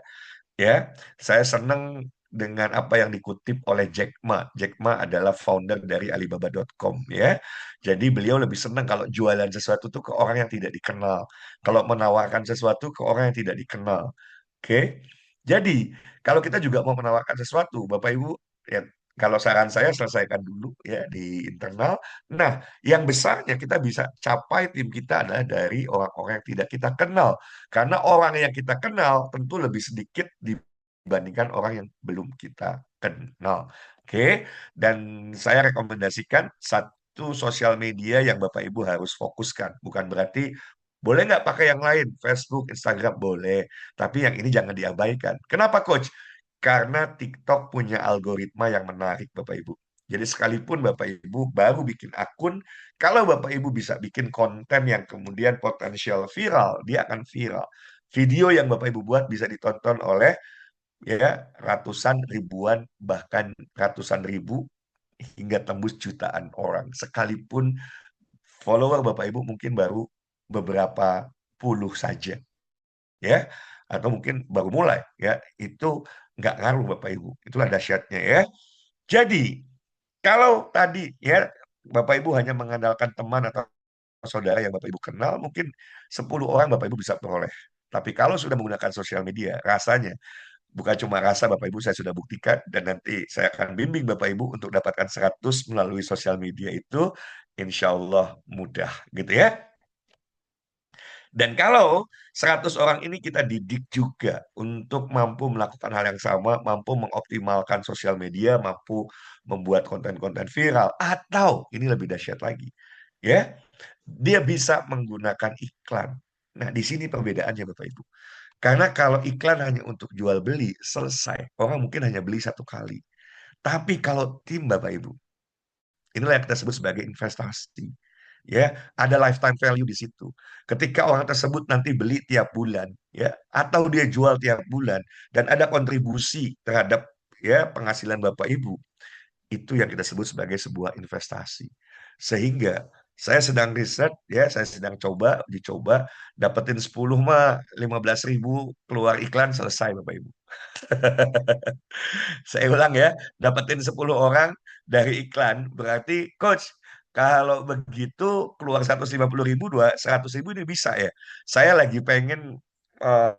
S2: Ya, saya senang dengan apa yang dikutip oleh Jack Ma. Jack Ma adalah founder dari Alibaba.com ya. Jadi beliau lebih senang kalau jualan sesuatu itu ke orang yang tidak dikenal. Kalau menawarkan sesuatu ke orang yang tidak dikenal. Oke. Jadi, kalau kita juga mau menawarkan sesuatu, Bapak Ibu, ya, kalau saran saya selesaikan dulu ya di internal. Nah, yang besarnya kita bisa capai tim kita adalah dari orang-orang yang tidak kita kenal. Karena orang yang kita kenal tentu lebih sedikit dibandingkan orang yang belum kita kenal. Oke, dan saya rekomendasikan satu sosial media yang Bapak Ibu harus fokuskan. Bukan berarti boleh nggak pakai yang lain, Facebook, Instagram boleh, tapi yang ini jangan diabaikan. Kenapa, Coach? Karena TikTok punya algoritma yang menarik, Bapak Ibu. Jadi sekalipun Bapak Ibu baru bikin akun, kalau Bapak Ibu bisa bikin konten yang kemudian potensial viral, dia akan viral. Video yang Bapak Ibu buat bisa ditonton oleh ya ratusan ribuan, bahkan ratusan ribu hingga tembus jutaan orang. Sekalipun follower Bapak Ibu mungkin baru beberapa puluh saja, ya, atau mungkin baru mulai, ya, itu nggak ngaruh Bapak Ibu. Itulah dahsyatnya ya. Jadi kalau tadi ya Bapak Ibu hanya mengandalkan teman atau saudara yang Bapak Ibu kenal, mungkin 10 orang Bapak Ibu bisa peroleh. Tapi kalau sudah menggunakan sosial media, rasanya bukan cuma rasa Bapak Ibu, saya sudah buktikan dan nanti saya akan bimbing Bapak Ibu untuk dapatkan 100 melalui sosial media itu, insya Allah mudah gitu ya. Dan kalau 100 orang ini kita didik juga untuk mampu melakukan hal yang sama, mampu mengoptimalkan sosial media, mampu membuat konten-konten viral, atau ini lebih dahsyat lagi, ya, dia bisa menggunakan iklan. Nah, di sini perbedaannya Bapak Ibu. Karena kalau iklan hanya untuk jual beli, selesai. Orang mungkin hanya beli satu kali. Tapi kalau tim Bapak Ibu, inilah yang kita sebut sebagai investasi. Ya, ada lifetime value di situ. Ketika orang tersebut nanti beli tiap bulan, ya, atau dia jual tiap bulan dan ada kontribusi terhadap ya penghasilan Bapak Ibu, itu yang kita sebut sebagai sebuah investasi. Sehingga saya sedang riset, ya, saya sedang dicoba, dapetin 10 mah 15.000 keluar iklan selesai Bapak Ibu. Saya ulang ya, dapetin 10 orang dari iklan, berarti coach, kalau begitu keluar 150.000, 100.000 ini bisa ya. Saya lagi pengen eh,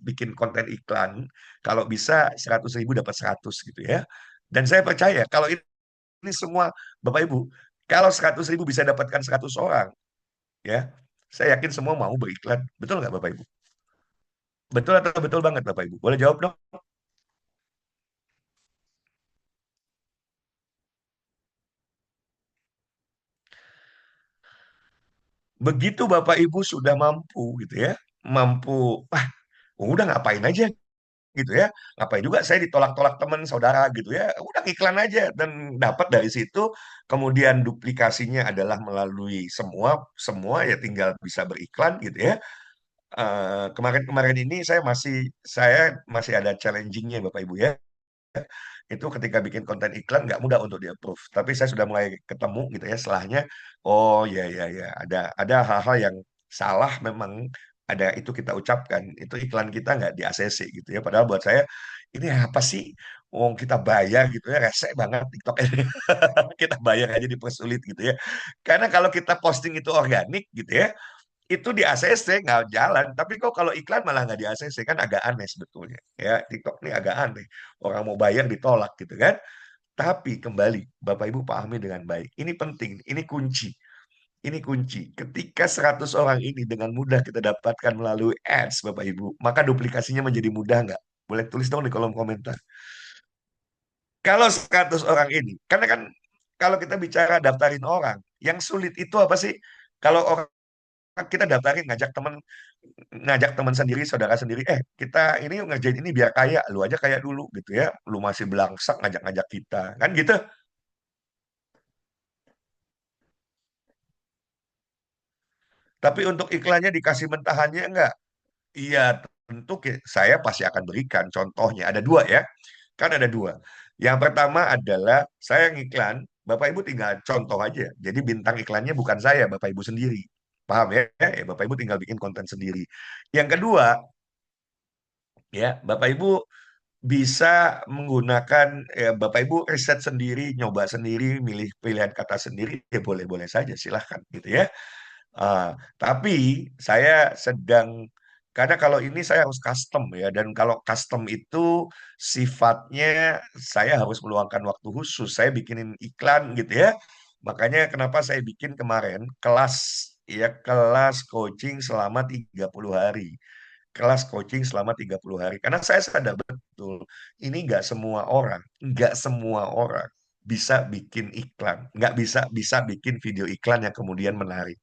S2: bikin konten iklan, kalau bisa 100.000 dapat 100 gitu ya. Dan saya percaya kalau ini semua Bapak Ibu, kalau 100.000 bisa dapatkan 100 orang, ya, saya yakin semua mau beriklan. Betul nggak Bapak Ibu? Betul atau betul banget Bapak Ibu? Boleh jawab dong? Begitu Bapak Ibu sudah mampu gitu ya, mampu, ah, udah ngapain aja gitu ya, ngapain juga saya ditolak-tolak teman saudara gitu ya, udah iklan aja dan dapat dari situ. Kemudian duplikasinya adalah melalui semua semua ya tinggal bisa beriklan gitu ya. Kemarin-kemarin ini saya masih ada challengingnya Bapak Ibu ya. Itu ketika bikin konten iklan nggak mudah untuk di-approve. Tapi saya sudah mulai ketemu gitu ya setelahnya. Oh ya ya ya, ada hal-hal yang salah memang ada itu kita ucapkan, itu iklan kita nggak di ACC gitu ya. Padahal buat saya ini apa sih? Wong kita bayar gitu ya, resek banget TikTok ini. Kita bayar aja dipersulit gitu ya. Karena kalau kita posting itu organik gitu ya, itu di ACC nggak jalan. Tapi kok kalau iklan malah nggak di ACC kan agak aneh sebetulnya. Ya, TikTok ini agak aneh. Orang mau bayar ditolak gitu kan. Tapi kembali, Bapak Ibu pahami dengan baik. Ini penting, ini kunci. Ini kunci. Ketika 100 orang ini dengan mudah kita dapatkan melalui ads, Bapak Ibu, maka duplikasinya menjadi mudah nggak? Boleh tulis dong di kolom komentar. Kalau 100 orang ini, karena kan kalau kita bicara daftarin orang, yang sulit itu apa sih? Kalau orang kita daftarin ngajak teman sendiri, saudara sendiri, kita ini yuk ngerjain ini biar kaya, lu aja kaya dulu gitu ya. Lu masih belangsak ngajak-ngajak kita, kan gitu. Tapi untuk iklannya dikasih mentahannya enggak? Iya, tentu saya pasti akan berikan contohnya. Ada dua ya, kan ada dua. Yang pertama adalah saya ngiklan, Bapak Ibu tinggal contoh aja. Jadi bintang iklannya bukan saya, Bapak Ibu sendiri. Paham ya? Ya, Bapak Ibu tinggal bikin konten sendiri. Yang kedua, ya Bapak Ibu bisa menggunakan Bapak Ibu riset sendiri, nyoba sendiri, milih pilihan kata sendiri, ya boleh-boleh saja, silahkan gitu ya. Ah, tapi saya sedang karena kalau ini saya harus custom ya, dan kalau custom itu sifatnya saya harus meluangkan waktu khusus. Saya bikinin iklan gitu ya. Makanya kenapa saya bikin kemarin kelas coaching selama 30 hari. Kelas coaching selama 30 hari. Karena saya sadar betul ini nggak semua orang bisa bikin iklan, nggak bisa bisa bikin video iklan yang kemudian menarik.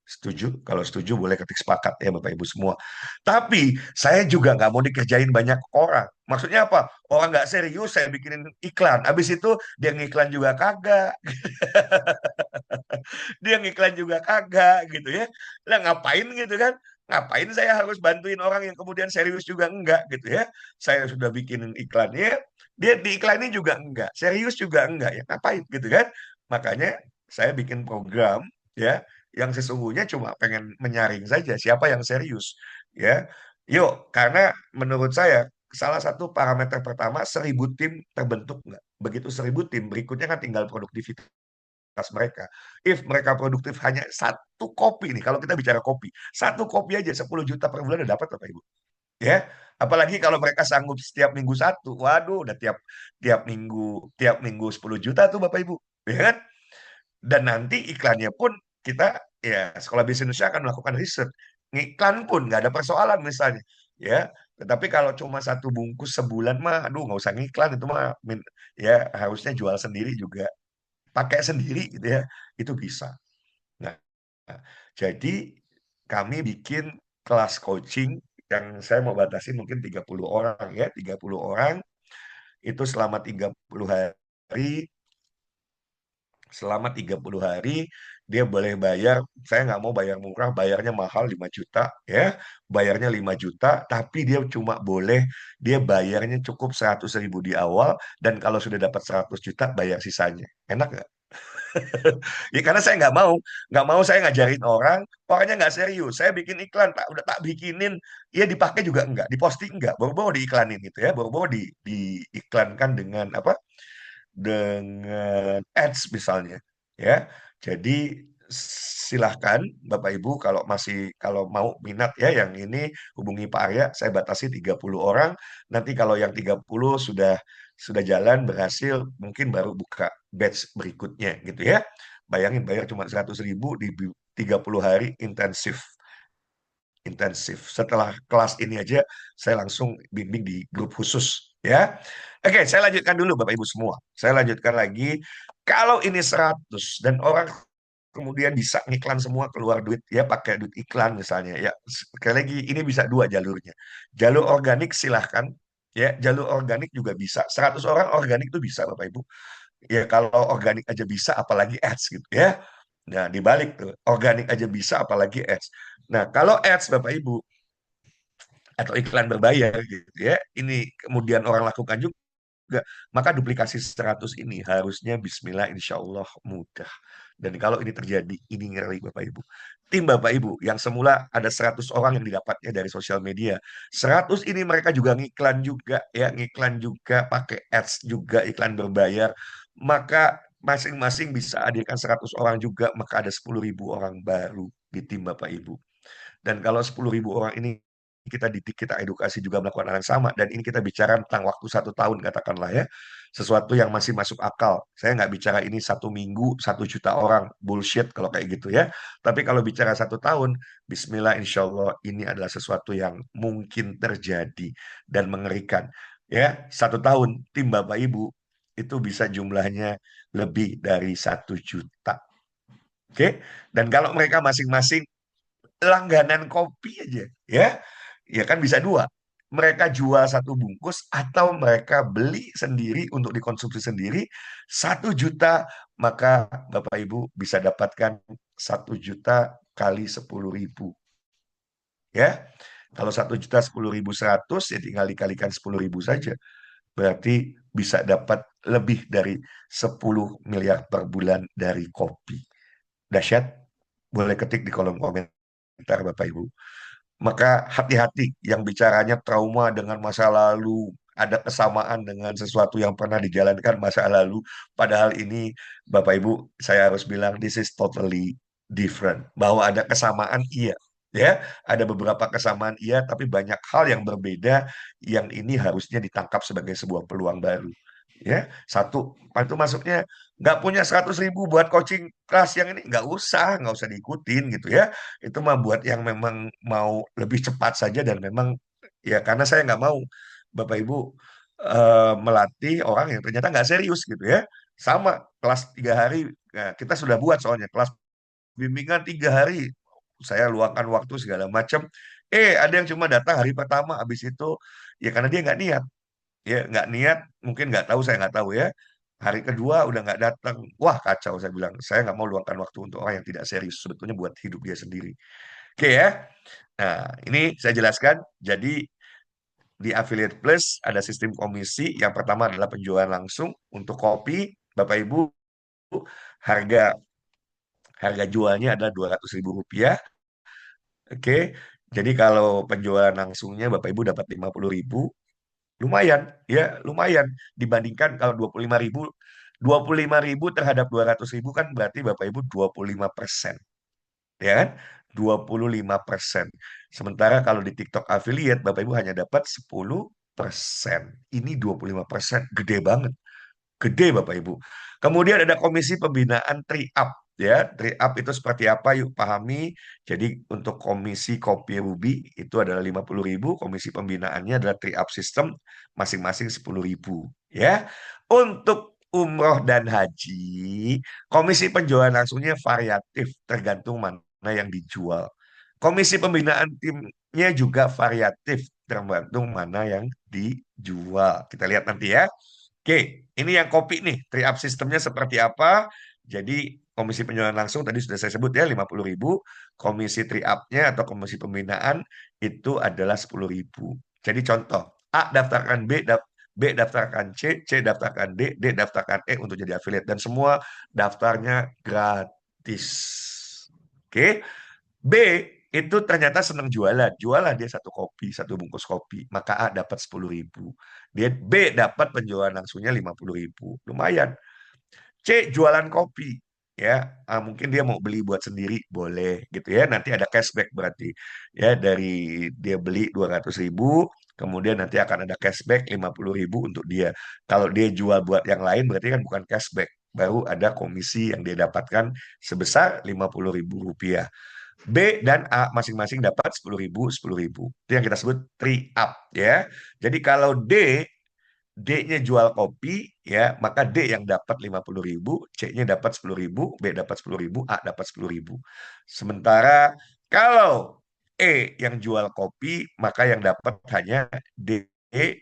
S2: Setuju? Kalau setuju boleh ketik sepakat ya Bapak Ibu semua. Tapi saya juga nggak mau dikerjain banyak orang. Maksudnya apa? Orang nggak serius saya bikinin iklan. Habis itu dia ngiklan juga kagak. Dia ngiklan juga kagak gitu ya. Lah ngapain gitu kan? Ngapain saya harus bantuin orang yang kemudian serius juga enggak gitu ya. Saya sudah bikinin iklannya, dia diiklanin juga enggak, serius juga enggak ya. Ngapain gitu kan? Makanya saya bikin program ya yang sesungguhnya cuma pengen menyaring saja siapa yang serius ya. Yuk, karena menurut saya salah satu parameter pertama 1.000 tim terbentuk nggak? Begitu 1.000 tim, berikutnya kan tinggal produktivitas mereka. If mereka produktif hanya satu kopi nih, kalau kita bicara kopi, satu kopi aja 10 juta per bulan udah dapat Bapak Ibu. Ya, apalagi kalau mereka sanggup setiap minggu satu, waduh, udah tiap tiap minggu 10 juta tuh Bapak Ibu, ya kan? Dan nanti iklannya pun kita ya sekolah bisnis Indonesia akan melakukan riset. Iklan pun nggak ada persoalan misalnya, ya. Tetapi kalau cuma satu bungkus sebulan mah, aduh nggak usah ngiklan itu mah, ya harusnya jual sendiri juga pakai sendiri gitu ya, itu bisa. Nah, jadi kami bikin kelas coaching yang saya mau batasi mungkin 30 orang ya, 30 orang itu selama 30 hari dia boleh bayar, saya nggak mau bayar murah, bayarnya mahal 5 juta ya, bayarnya 5 juta, tapi dia bayarnya cukup 100.000 di awal, dan kalau sudah dapat 100 juta bayar sisanya. Enak nggak? Ya karena saya nggak mau saya ngajarin orang, orangnya nggak serius. Saya bikin iklan, udah tak bikinin, ya dipakai juga enggak, diposting enggak, baru-baru diiklanin gitu ya, baru-baru diiklankan dengan apa? Dengan ads misalnya, ya. Jadi silahkan Bapak Ibu kalau mau minat ya yang ini hubungi Pak Arya, saya batasi 30 orang. Nanti kalau yang 30 sudah jalan berhasil, mungkin baru buka batch berikutnya gitu ya. Bayangin bayar cuma 100.000 di 30 hari intensif. Intensif. Setelah kelas ini aja saya langsung bimbing di grup khusus ya. Oke, saya lanjutkan dulu Bapak Ibu semua. Saya lanjutkan lagi. Kalau ini 100 dan orang kemudian bisa ngiklan semua, keluar duit ya pakai duit iklan misalnya ya, sekali lagi ini bisa dua jalurnya. Jalur organik silahkan ya, jalur organik juga bisa. 100 orang organik itu bisa Bapak Ibu ya. Kalau organik aja bisa apalagi ads gitu ya. Nah, dibalik tuh, organik aja bisa apalagi ads. Nah, kalau ads Bapak Ibu atau iklan berbayar gitu ya, ini kemudian orang lakukan juga, maka duplikasi 100 ini harusnya bismillah insya Allah mudah. Dan kalau ini terjadi, ini ngeri Bapak Ibu. tim Bapak Ibu yang semula ada 100 orang yang didapatnya dari sosial media. 100 ini mereka juga ngiklan juga ya, ngiklan juga pakai ads juga iklan berbayar. Maka masing-masing bisa hadirkan 100 orang juga, maka ada 10.000 orang baru di tim Bapak Ibu. Dan kalau 10.000 orang ini kita didik, kita edukasi juga melakukan hal yang sama. Dan ini kita bicara tentang waktu 1 tahun, katakanlah ya. Sesuatu yang masih masuk akal. Saya nggak bicara ini 1 minggu, 1 juta orang. Bullshit kalau kayak gitu ya. Tapi kalau bicara 1 tahun, Bismillah, insya Allah ini adalah sesuatu yang mungkin terjadi dan mengerikan. Ya, 1 tahun tim Bapak Ibu itu bisa jumlahnya lebih dari 1 juta. Oke, dan kalau mereka masing-masing langganan kopi aja ya, ya kan bisa dua, mereka jual 1 bungkus atau mereka beli sendiri untuk dikonsumsi sendiri 1 juta, maka Bapak Ibu bisa dapatkan 1 juta kali 10.000 ya. Kalau 1 juta 10.000 100, ya tinggal dikalikan 10.000 saja, berarti bisa dapat lebih dari 10 miliar per bulan dari kopi. Dahsyat. Boleh ketik di kolom komentar Bapak Ibu. Maka hati-hati yang bicaranya trauma dengan masa lalu, ada kesamaan dengan sesuatu yang pernah dijalankan masa lalu. Padahal ini, Bapak Ibu, saya harus bilang, this is totally different. Bahwa ada kesamaan, iya. Ya, ada beberapa kesamaan, iya, tapi banyak hal yang berbeda yang ini harusnya ditangkap sebagai sebuah peluang baru. Ya, satu, itu masuknya nggak punya 100.000 buat coaching kelas yang ini, nggak usah diikutin gitu ya. Itu mah buat yang memang mau lebih cepat saja, dan memang ya karena saya nggak mau Bapak Ibu melatih orang yang ternyata nggak serius gitu ya. Sama kelas 3 hari, nah, kita sudah buat soalnya kelas bimbingan 3 hari, saya luangkan waktu segala macam. Ada yang cuma datang hari pertama, habis itu ya karena dia nggak niat, ya nggak niat, mungkin nggak tahu, saya nggak tahu ya. Hari kedua udah nggak datang, wah kacau, saya bilang saya nggak mau luangkan waktu untuk orang yang tidak serius sebetulnya buat hidup dia sendiri. Oke ya. Nah, ini saya jelaskan. Jadi di Affiliate Plus ada sistem komisi. Yang pertama adalah penjualan langsung untuk kopi. Bapak Ibu, harga harga jualnya adalah 200.000 rupiah. Oke. Jadi kalau penjualan langsungnya Bapak Ibu dapat 50.000, lumayan ya, lumayan dibandingkan kalau 25.000. 25.000 terhadap 200.000 kan berarti Bapak Ibu 25%, ya kan? 25%. Sementara kalau di TikTok affiliate, Bapak Ibu hanya dapat 10%. Ini 25%, gede banget. Gede Bapak Ibu. Kemudian ada komisi pembinaan tri up ya. Tri up itu seperti apa? Yuk pahami. Jadi untuk komisi kopi Ruby itu adalah 50.000, komisi pembinaannya adalah tri up system, masing-masing 10.000 ya. Untuk umroh dan haji, komisi penjualan langsungnya variatif tergantung mana yang dijual. Komisi pembinaan timnya juga variatif tergantung mana yang dijual. Kita lihat nanti ya. Oke, ini yang kopi nih, tri-up sistemnya seperti apa? Jadi komisi penjualan langsung tadi sudah saya sebut ya, 50.000. Komisi tri-up-nya atau komisi pembinaan itu adalah 10.000. Jadi contoh, A daftarkan B, B daftarkan C, C daftarkan D, D daftarkan E untuk jadi affiliate. Dan semua daftarnya gratis. Oke, B itu ternyata senang jualan. Jualan dia 1 kopi, 1 bungkus kopi. Maka A dapat 10.000. Dia B dapat penjualan langsungnya 50.000. Lumayan. C jualan kopi. Ya, mungkin dia mau beli buat sendiri, boleh gitu ya. Nanti ada cashback berarti. Ya, dari dia beli 200.000, kemudian nanti akan ada cashback 50.000 untuk dia. Kalau dia jual buat yang lain, berarti kan bukan cashback. Baru ada komisi yang dia dapatkan sebesar 50.000 rupiah. B dan A masing-masing dapat 10.000, 10.000. Itu yang kita sebut three up ya. Jadi kalau D-nya jual kopi ya, maka D yang dapat 50.000, C-nya dapat 10.000, B dapat 10.000, A dapat 10.000. Sementara kalau E yang jual kopi, maka yang dapat hanya D,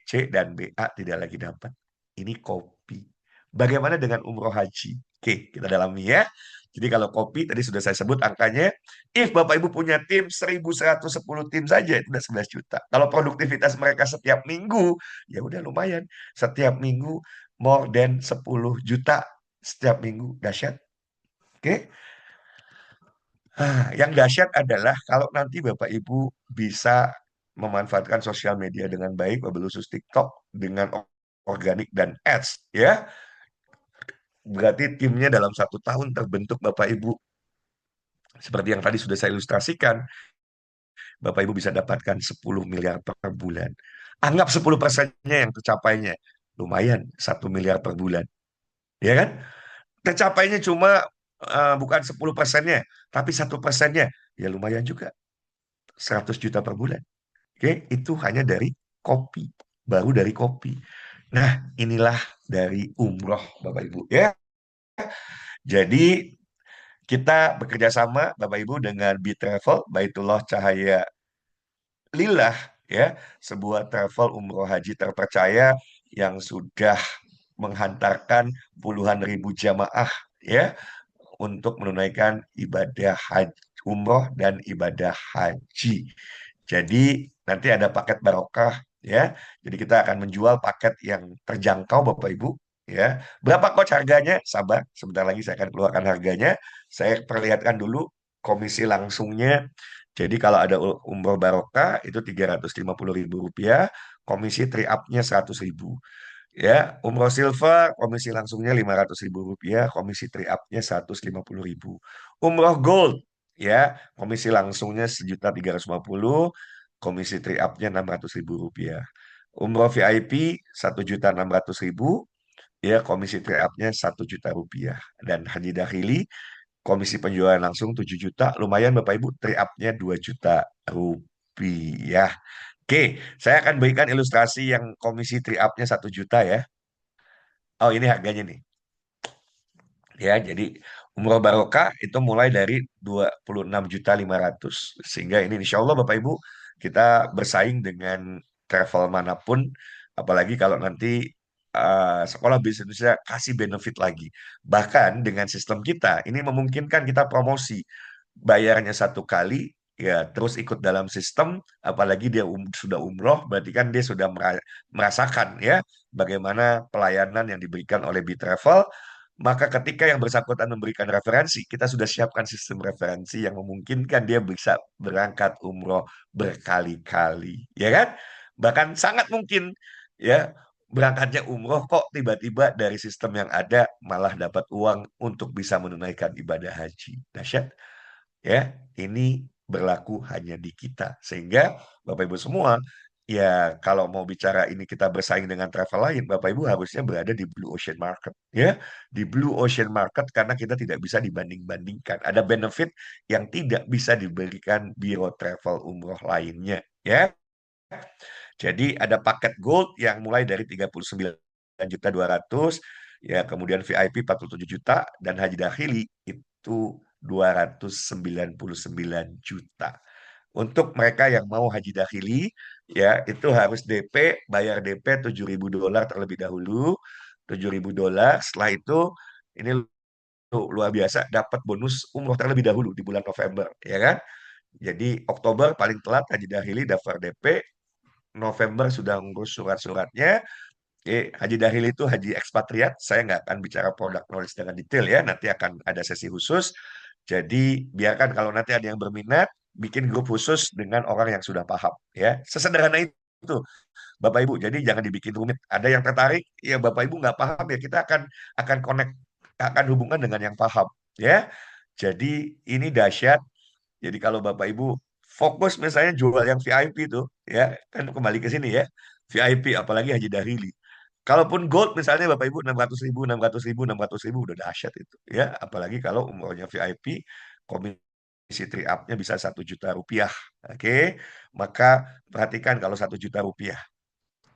S2: C, dan B. A tidak lagi dapat. Ini kopi. Bagaimana dengan umroh haji? Oke, kita dalami ya. Jadi kalau kopi tadi sudah saya sebut angkanya. If Bapak Ibu punya tim 1.110 tim saja itu udah 11 juta. Kalau produktivitas mereka setiap minggu, ya udah lumayan. Setiap minggu more than 10 juta setiap minggu. Dahsyat. Oke. Yang dahsyat adalah kalau nanti Bapak Ibu bisa memanfaatkan sosial media dengan baik, wabil khusus TikTok dengan organik dan ads, ya. Berarti timnya dalam 1 tahun terbentuk Bapak Ibu. Seperti yang tadi sudah saya ilustrasikan, Bapak Ibu bisa dapatkan 10 miliar per bulan. Anggap 10%-nya yang tercapainya. Lumayan, 1 miliar per bulan. Ya kan? Tercapainya cuma bukan 10%-nya, tapi 1%-nya. Ya lumayan juga, 100 juta per bulan. Oke, itu hanya dari kopi. Baru dari kopi. Nah, inilah dari umroh, Bapak Ibu. Ya, jadi kita bekerja sama, Bapak Ibu, dengan B-Travel, Baitullah Cahaya Lillah, ya, sebuah travel umroh haji terpercaya yang sudah menghantarkan puluhan ribu jamaah, ya, untuk menunaikan ibadah haji, umroh dan ibadah haji. Jadi nanti ada paket barokah, ya. Jadi kita akan menjual paket yang terjangkau, Bapak Ibu, ya. Berapa coach harganya? Sabar, sebentar lagi saya akan keluarkan harganya. Saya perlihatkan dulu komisi langsungnya. Jadi kalau ada umroh barokah itu 350.000 rupiah, komisi tri up-nya 100.000. Ya, umroh silver komisi langsungnya 500.000 rupiah, komisi tri up-nya 150.000. Umroh gold, ya, komisi langsungnya 1.350.000, komisi tri up-nya 600.000 rupiah. Umroh VIP 1.600.000, ya, komisi tri up-nya 1 juta rupiah. Dan haji dakhili komisi penjualan langsung 7 juta, lumayan Bapak Ibu, tri up-nya 2 juta rupiah. Oke, saya akan berikan ilustrasi yang komisi tri up-nya 1 juta, ya. Oh, ini harganya nih. Ya, jadi umroh barokah itu mulai dari 26.500.000. Sehingga ini insya Allah Bapak Ibu kita bersaing dengan travel manapun, apalagi kalau nanti sekolah bisnis Indonesia kasih benefit lagi. Bahkan dengan sistem kita ini memungkinkan kita promosi bayarnya 1 kali, ya, terus ikut dalam sistem, apalagi dia sudah umroh, berarti kan dia sudah merasakan, ya, bagaimana pelayanan yang diberikan oleh B-Travel. Maka ketika yang bersangkutan memberikan referensi, kita sudah siapkan sistem referensi yang memungkinkan dia bisa berangkat umroh berkali-kali, ya kan? Bahkan sangat mungkin, ya, berangkatnya umroh kok tiba-tiba dari sistem yang ada malah dapat uang untuk bisa menunaikan ibadah haji. Dahsyat, ya. Ini berlaku hanya di kita, sehingga Bapak Ibu semua, ya, kalau mau bicara ini kita bersaing dengan travel lain, Bapak Ibu harusnya berada di blue ocean market, ya, di blue ocean market, karena kita tidak bisa dibanding-bandingkan, ada benefit yang tidak bisa diberikan biro travel umroh lainnya, ya. Jadi ada paket gold yang mulai dari 39.200.000, ya, kemudian VIP 47 juta, dan haji dakhili itu 299 juta. Untuk mereka yang mau haji dakhili, ya, itu harus DP, bayar DP $7.000 terlebih dahulu, $7.000. Setelah itu ini luar biasa, dapat bonus umroh terlebih dahulu di bulan November, ya kan? Jadi Oktober paling telat haji dakhili daftar DP, November sudah ngurus surat-suratnya. Haji Dahil itu haji ekspatriat. Saya nggak akan bicara produk knowledge dengan detail, ya. Nanti akan ada sesi khusus. Jadi biarkan kalau nanti ada yang berminat, bikin grup khusus dengan orang yang sudah paham, ya. Sesederhana itu, Bapak Ibu. Jadi jangan dibikin rumit. Ada yang tertarik, ya, Bapak Ibu nggak paham, ya, kita akan connect, akan hubungan dengan yang paham, ya. Jadi ini dahsyat. Jadi kalau Bapak Ibu fokus misalnya jual yang VIP itu, ya, kan kembali ke sini, ya, VIP apalagi Haji Dahili. Kalaupun gold misalnya Bapak Ibu 600.000, 600.000, 600.000 udah dahsyat itu, ya. Apalagi kalau umurnya VIP, komisi tri up-nya bisa 1 juta rupiah. Oke, maka perhatikan kalau 1 juta rupiah.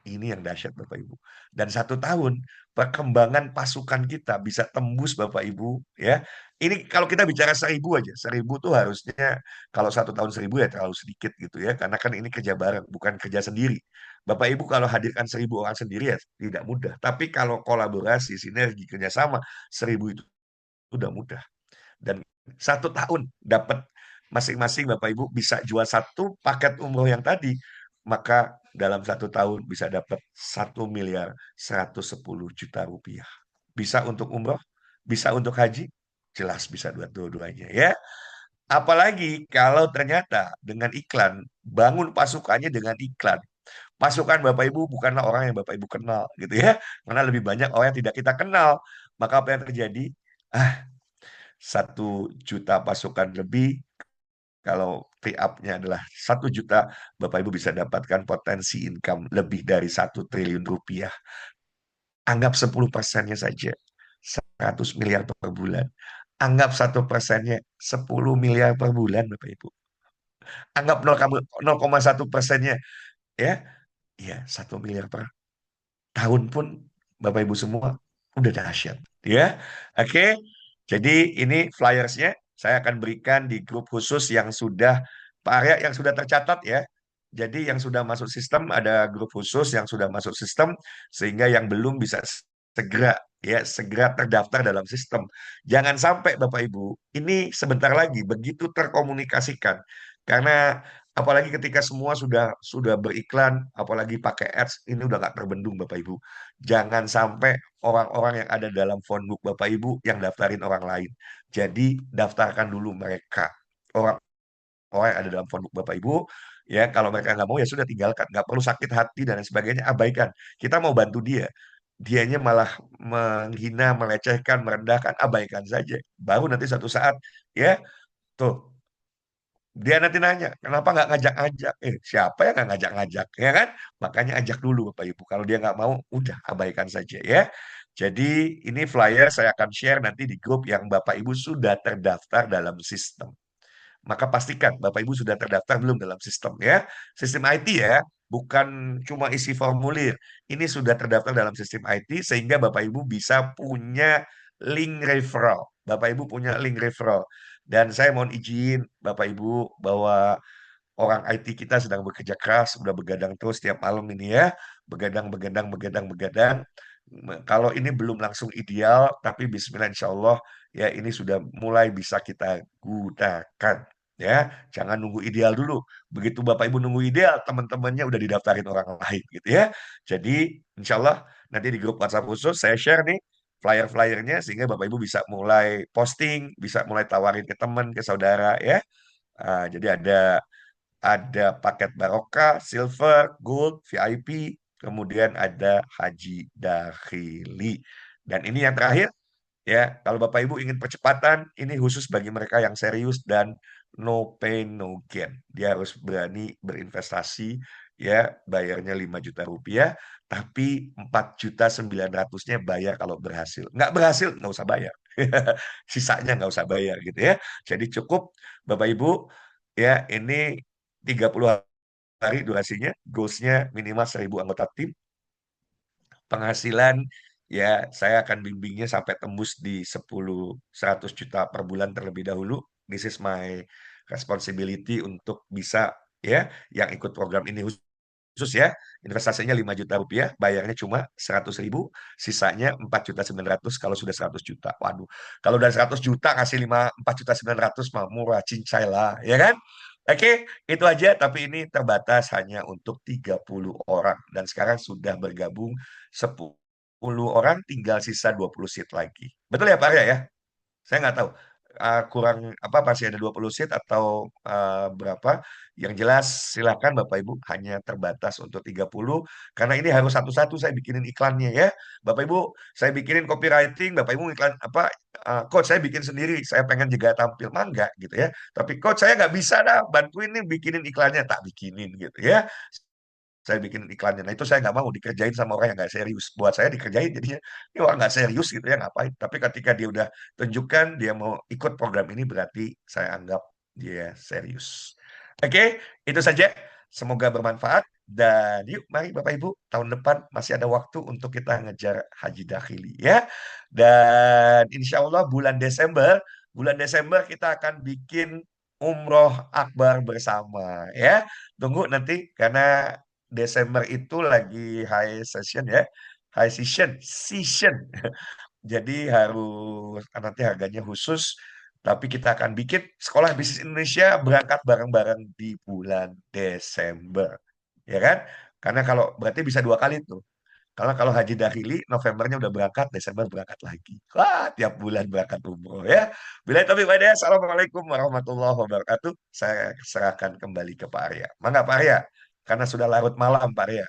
S2: Ini yang dahsyat Bapak Ibu. Dan 1 tahun perkembangan pasukan kita bisa tembus Bapak Ibu, ya. Ini kalau kita bicara 1.000 aja, 1.000 tuh harusnya kalau 1 tahun 1.000 ya terlalu sedikit gitu, ya. Karena kan ini kerja bareng, bukan kerja sendiri. Bapak Ibu kalau hadirkan 1.000 orang sendiri ya tidak mudah. Tapi kalau kolaborasi, sinergi, kerjasama, 1.000 itu udah mudah. Dan 1 tahun dapat masing-masing Bapak Ibu bisa jual satu paket umroh yang tadi, maka dalam 1 tahun bisa dapat 1.110 juta rupiah. Bisa untuk umroh, bisa untuk haji, jelas bisa dua-duanya, ya. Apalagi kalau ternyata dengan iklan, bangun pasukannya dengan iklan. Pasukan Bapak Ibu bukanlah orang yang Bapak Ibu kenal gitu ya. Karena lebih banyak orang yang tidak kita kenal. Maka apa yang terjadi? Ah, 1 juta pasukan lebih, kalau pay up-nya adalah 1 juta, Bapak Ibu bisa dapatkan potensi income lebih dari 1 triliun rupiah. Anggap 10%-nya saja, 100 miliar per bulan. Anggap 1%-nya, 10 miliar per bulan, Bapak Ibu. Anggap 0,1%-nya, ya, ya 1 miliar per tahun pun, Bapak Ibu semua, udah dahsyat. Ya, oke. Jadi ini flyersnya saya akan berikan di grup khusus yang sudah, Pak Arya, yang sudah tercatat ya. Jadi yang sudah masuk sistem, ada grup khusus yang sudah masuk sistem, sehingga yang belum bisa segera, ya, segera terdaftar dalam sistem. Jangan sampai Bapak Ibu, ini sebentar lagi begitu terkomunikasikan, karena apalagi ketika semua sudah beriklan, apalagi pakai ads, ini udah nggak terbendung Bapak Ibu. Jangan sampai orang-orang yang ada dalam phone book Bapak Ibu yang daftarin orang lain. Jadi daftarkan dulu mereka. Orang-orang yang ada dalam phone book Bapak Ibu, ya, kalau mereka nggak mau ya sudah, tinggalkan. Nggak perlu sakit hati dan lain sebagainya, abaikan. Kita mau bantu dia. Dianya malah menghina, melecehkan, merendahkan, abaikan saja. Baru nanti satu saat, ya, tuh, dia nanti nanya, kenapa nggak ngajak-ngajak? Siapa yang nggak ngajak-ngajak, ya kan? Makanya ajak dulu Bapak Ibu. Kalau dia nggak mau, udah abaikan saja ya. Jadi ini flyer saya akan share nanti di grup yang Bapak Ibu sudah terdaftar dalam sistem. Maka pastikan Bapak Ibu sudah terdaftar belum dalam sistem ya. Sistem IT ya, bukan cuma isi formulir. Ini sudah terdaftar dalam sistem IT sehingga Bapak Ibu bisa punya link referral. Bapak Ibu punya link referral. Dan saya mohon izin Bapak Ibu bahwa orang IT kita sedang bekerja keras, sudah begadang terus tiap malam ini ya, begadang, begadang, begadang, begadang. Kalau ini belum langsung ideal, tapi Bismillah Insya Allah ya ini sudah mulai bisa kita gunakan. Ya, jangan nunggu ideal dulu. Begitu Bapak Ibu nunggu ideal, teman-temannya udah didaftarin orang lain gitu ya. Jadi Insya Allah nanti di grup WhatsApp khusus saya share nih flyer-flyernya sehingga Bapak Ibu bisa mulai posting, bisa mulai tawarin ke teman, ke saudara ya. Jadi ada paket Barokah, Silver, Gold, VIP, kemudian ada Haji Dakhili. Dan ini yang terakhir, ya, kalau Bapak Ibu ingin percepatan, ini khusus bagi mereka yang serius dan no pain no gain. Dia harus berani berinvestasi, ya, bayarnya 5 juta rupiah, tapi 4.900.000-nya bayar kalau berhasil. Nggak berhasil, nggak usah bayar. Sisanya nggak usah bayar gitu ya. Jadi cukup Bapak Ibu, ya, ini 30 hari durasinya, goalsnya minimal 1.000 anggota tim, penghasilan ya saya akan bimbingnya sampai tembus di 100 juta per bulan terlebih dahulu. This is my responsibility untuk bisa, ya, yang ikut program ini khusus ya, investasinya 5 juta rupiah, bayarnya cuma 100.000, sisanya 4.900.000 kalau sudah 100 juta. Waduh, kalau udah 100 juta kasih 4.900.000 mah murah cincai lah, ya kan? Oke, itu aja, tapi ini terbatas hanya untuk 30 orang. Dan sekarang sudah bergabung 10 orang, tinggal sisa 20 seat lagi. Betul ya Pak Arya ya? Saya nggak tahu. Kurang apa, masih ada 20 seat atau berapa. Yang jelas silakan Bapak Ibu, hanya terbatas untuk 30 karena ini harus satu-satu saya bikinin iklannya ya. Bapak Ibu, saya bikinin copywriting, Bapak Ibu iklan apa, coach saya bikin sendiri, saya pengen juga tampil mangga gitu ya. Tapi coach saya nggak bisa dah, bantuin nih bikinin iklannya, tak bikinin gitu ya. Saya bikin iklannya. Nah itu saya nggak mau dikerjain sama orang yang nggak serius. Buat saya dikerjain jadinya ini orang nggak serius gitu ya, ngapain. Tapi ketika dia udah tunjukkan dia mau ikut program ini, berarti saya anggap dia serius. Oke, itu saja. Semoga bermanfaat. Dan yuk mari Bapak Ibu, tahun depan masih ada waktu untuk kita ngejar Haji Dakhili ya. Dan insya Allah bulan Desember kita akan bikin umroh akbar bersama ya. Tunggu nanti karena Desember itu lagi high season ya, high season. Jadi harus nanti harganya khusus, tapi kita akan bikin Sekolah Bisnis Indonesia berangkat bareng-bareng di bulan Desember, ya kan? Karena kalau berarti bisa 2 kali tuh. Kalau kalau haji dahili Novembernya udah berangkat, Desember berangkat lagi. Wah, tiap bulan berangkat umroh ya. Bila tapi pada Assalamualaikum warahmatullahi wabarakatuh. Saya serahkan kembali ke Pak Arya. Mangga Pak Arya, karena sudah larut malam Pak Arya.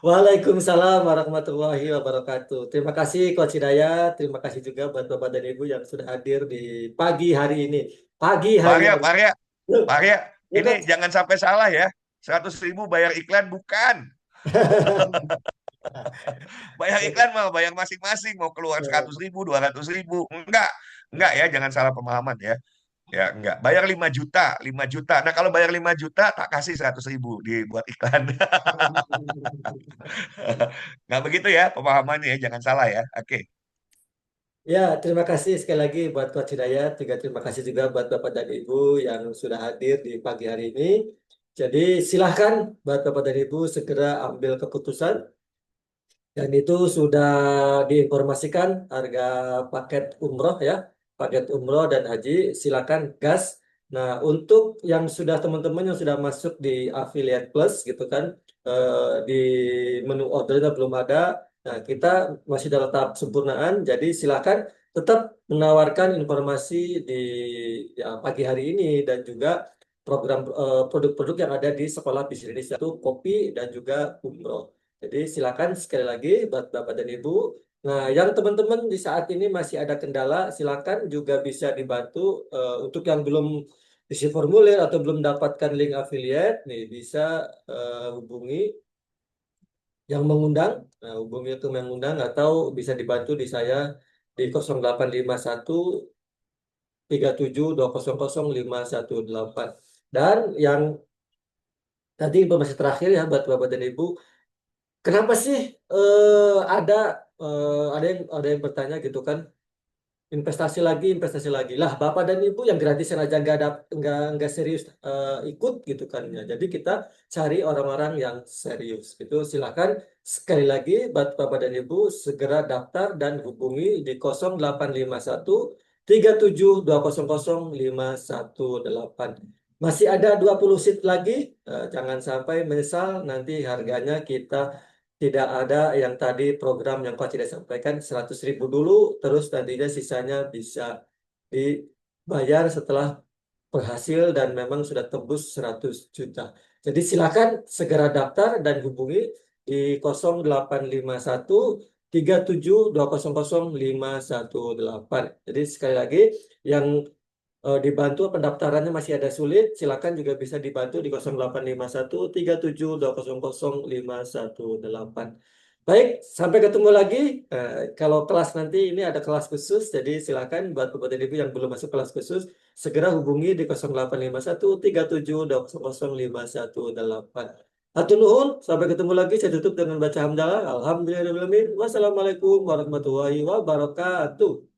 S3: Waalaikumsalam warahmatullahi wabarakatuh. Terima kasih Coach Hidayat, terima kasih juga buat Bapak dan Ibu yang sudah hadir di pagi hari ini. Pagi
S2: Pak
S3: hari
S2: Arya,
S3: yang
S2: Pak Arya,
S3: Yuk,
S2: Pak Arya,
S3: yuk,
S2: ini
S3: Coach.
S2: jangan sampai salah ya. 100.000 bayar iklan bukan. Bayar iklan mau bayar masing-masing, mau keluar 100.000, 200.000. Enggak ya, jangan salah pemahaman ya. Ya, enggak. Bayar 5 juta, 5 juta. Nah, kalau bayar 5 juta, tak kasih 100.000 dibuat iklan. Nggak begitu ya pemahamannya ya, jangan salah ya. Oke.
S3: Ya, terima kasih sekali lagi buat Coach Hidayat, juga terima kasih juga buat Bapak dan Ibu yang sudah hadir di pagi hari ini. Jadi silahkan buat Bapak dan Ibu segera ambil keputusan. Dan itu sudah diinformasikan harga paket umroh ya, paket umroh dan haji, silakan gas. Nah, untuk yang sudah teman-teman yang sudah masuk di Affiliate Plus gitu kan, di menu ordernya belum ada. Nah, kita masih dalam tahap sempurnaan, jadi silakan tetap menawarkan informasi di ya, pagi hari ini dan juga program produk-produk yang ada di Sekolah Bisnis Indonesia itu kopi dan juga umroh. Jadi silakan sekali lagi buat Bapak dan Ibu. Nah, yang teman-teman di saat ini masih ada kendala, silakan juga bisa dibantu untuk yang belum isi formulir atau belum dapatkan link affiliate, nih bisa hubungi yang mengundang, hubungi itu mengundang atau bisa dibantu di saya di 0851 37 200 518. Dan yang tadi informasi terakhir ya buat Bapak dan Ibu, kenapa sih ada ada yang bertanya gitu kan, investasi lagi lah Bapak dan Ibu yang gratisan aja nggak serius ikut gitu kan ya. Jadi kita cari orang-orang yang serius itu, silakan sekali lagi buat Bapak dan Ibu segera daftar dan hubungi di 0851 37 200 518. Masih ada 20 seat lagi, jangan sampai menyesal nanti harganya kita tidak ada yang tadi program yang Coach tidak sampaikan 100.000 dulu, terus nantinya sisanya bisa dibayar setelah berhasil dan memang sudah tembus 100 juta. Jadi silakan segera daftar dan hubungi di 0851 37 200 518. Jadi sekali lagi yang dibantu pendaftarannya masih ada sulit, silakan juga bisa dibantu di 0851 37 200 518. Baik, sampai ketemu lagi. Kalau kelas nanti ini ada kelas khusus, jadi silakan buat Bapak dan Ibu yang belum masuk kelas khusus, segera hubungi di 0851 37 200 518. Hatur nuhun, sampai ketemu lagi. Saya tutup dengan baca hamdalah. Alhamdulillahirrahmanirrahim. Wassalamualaikum warahmatullahi wabarakatuh.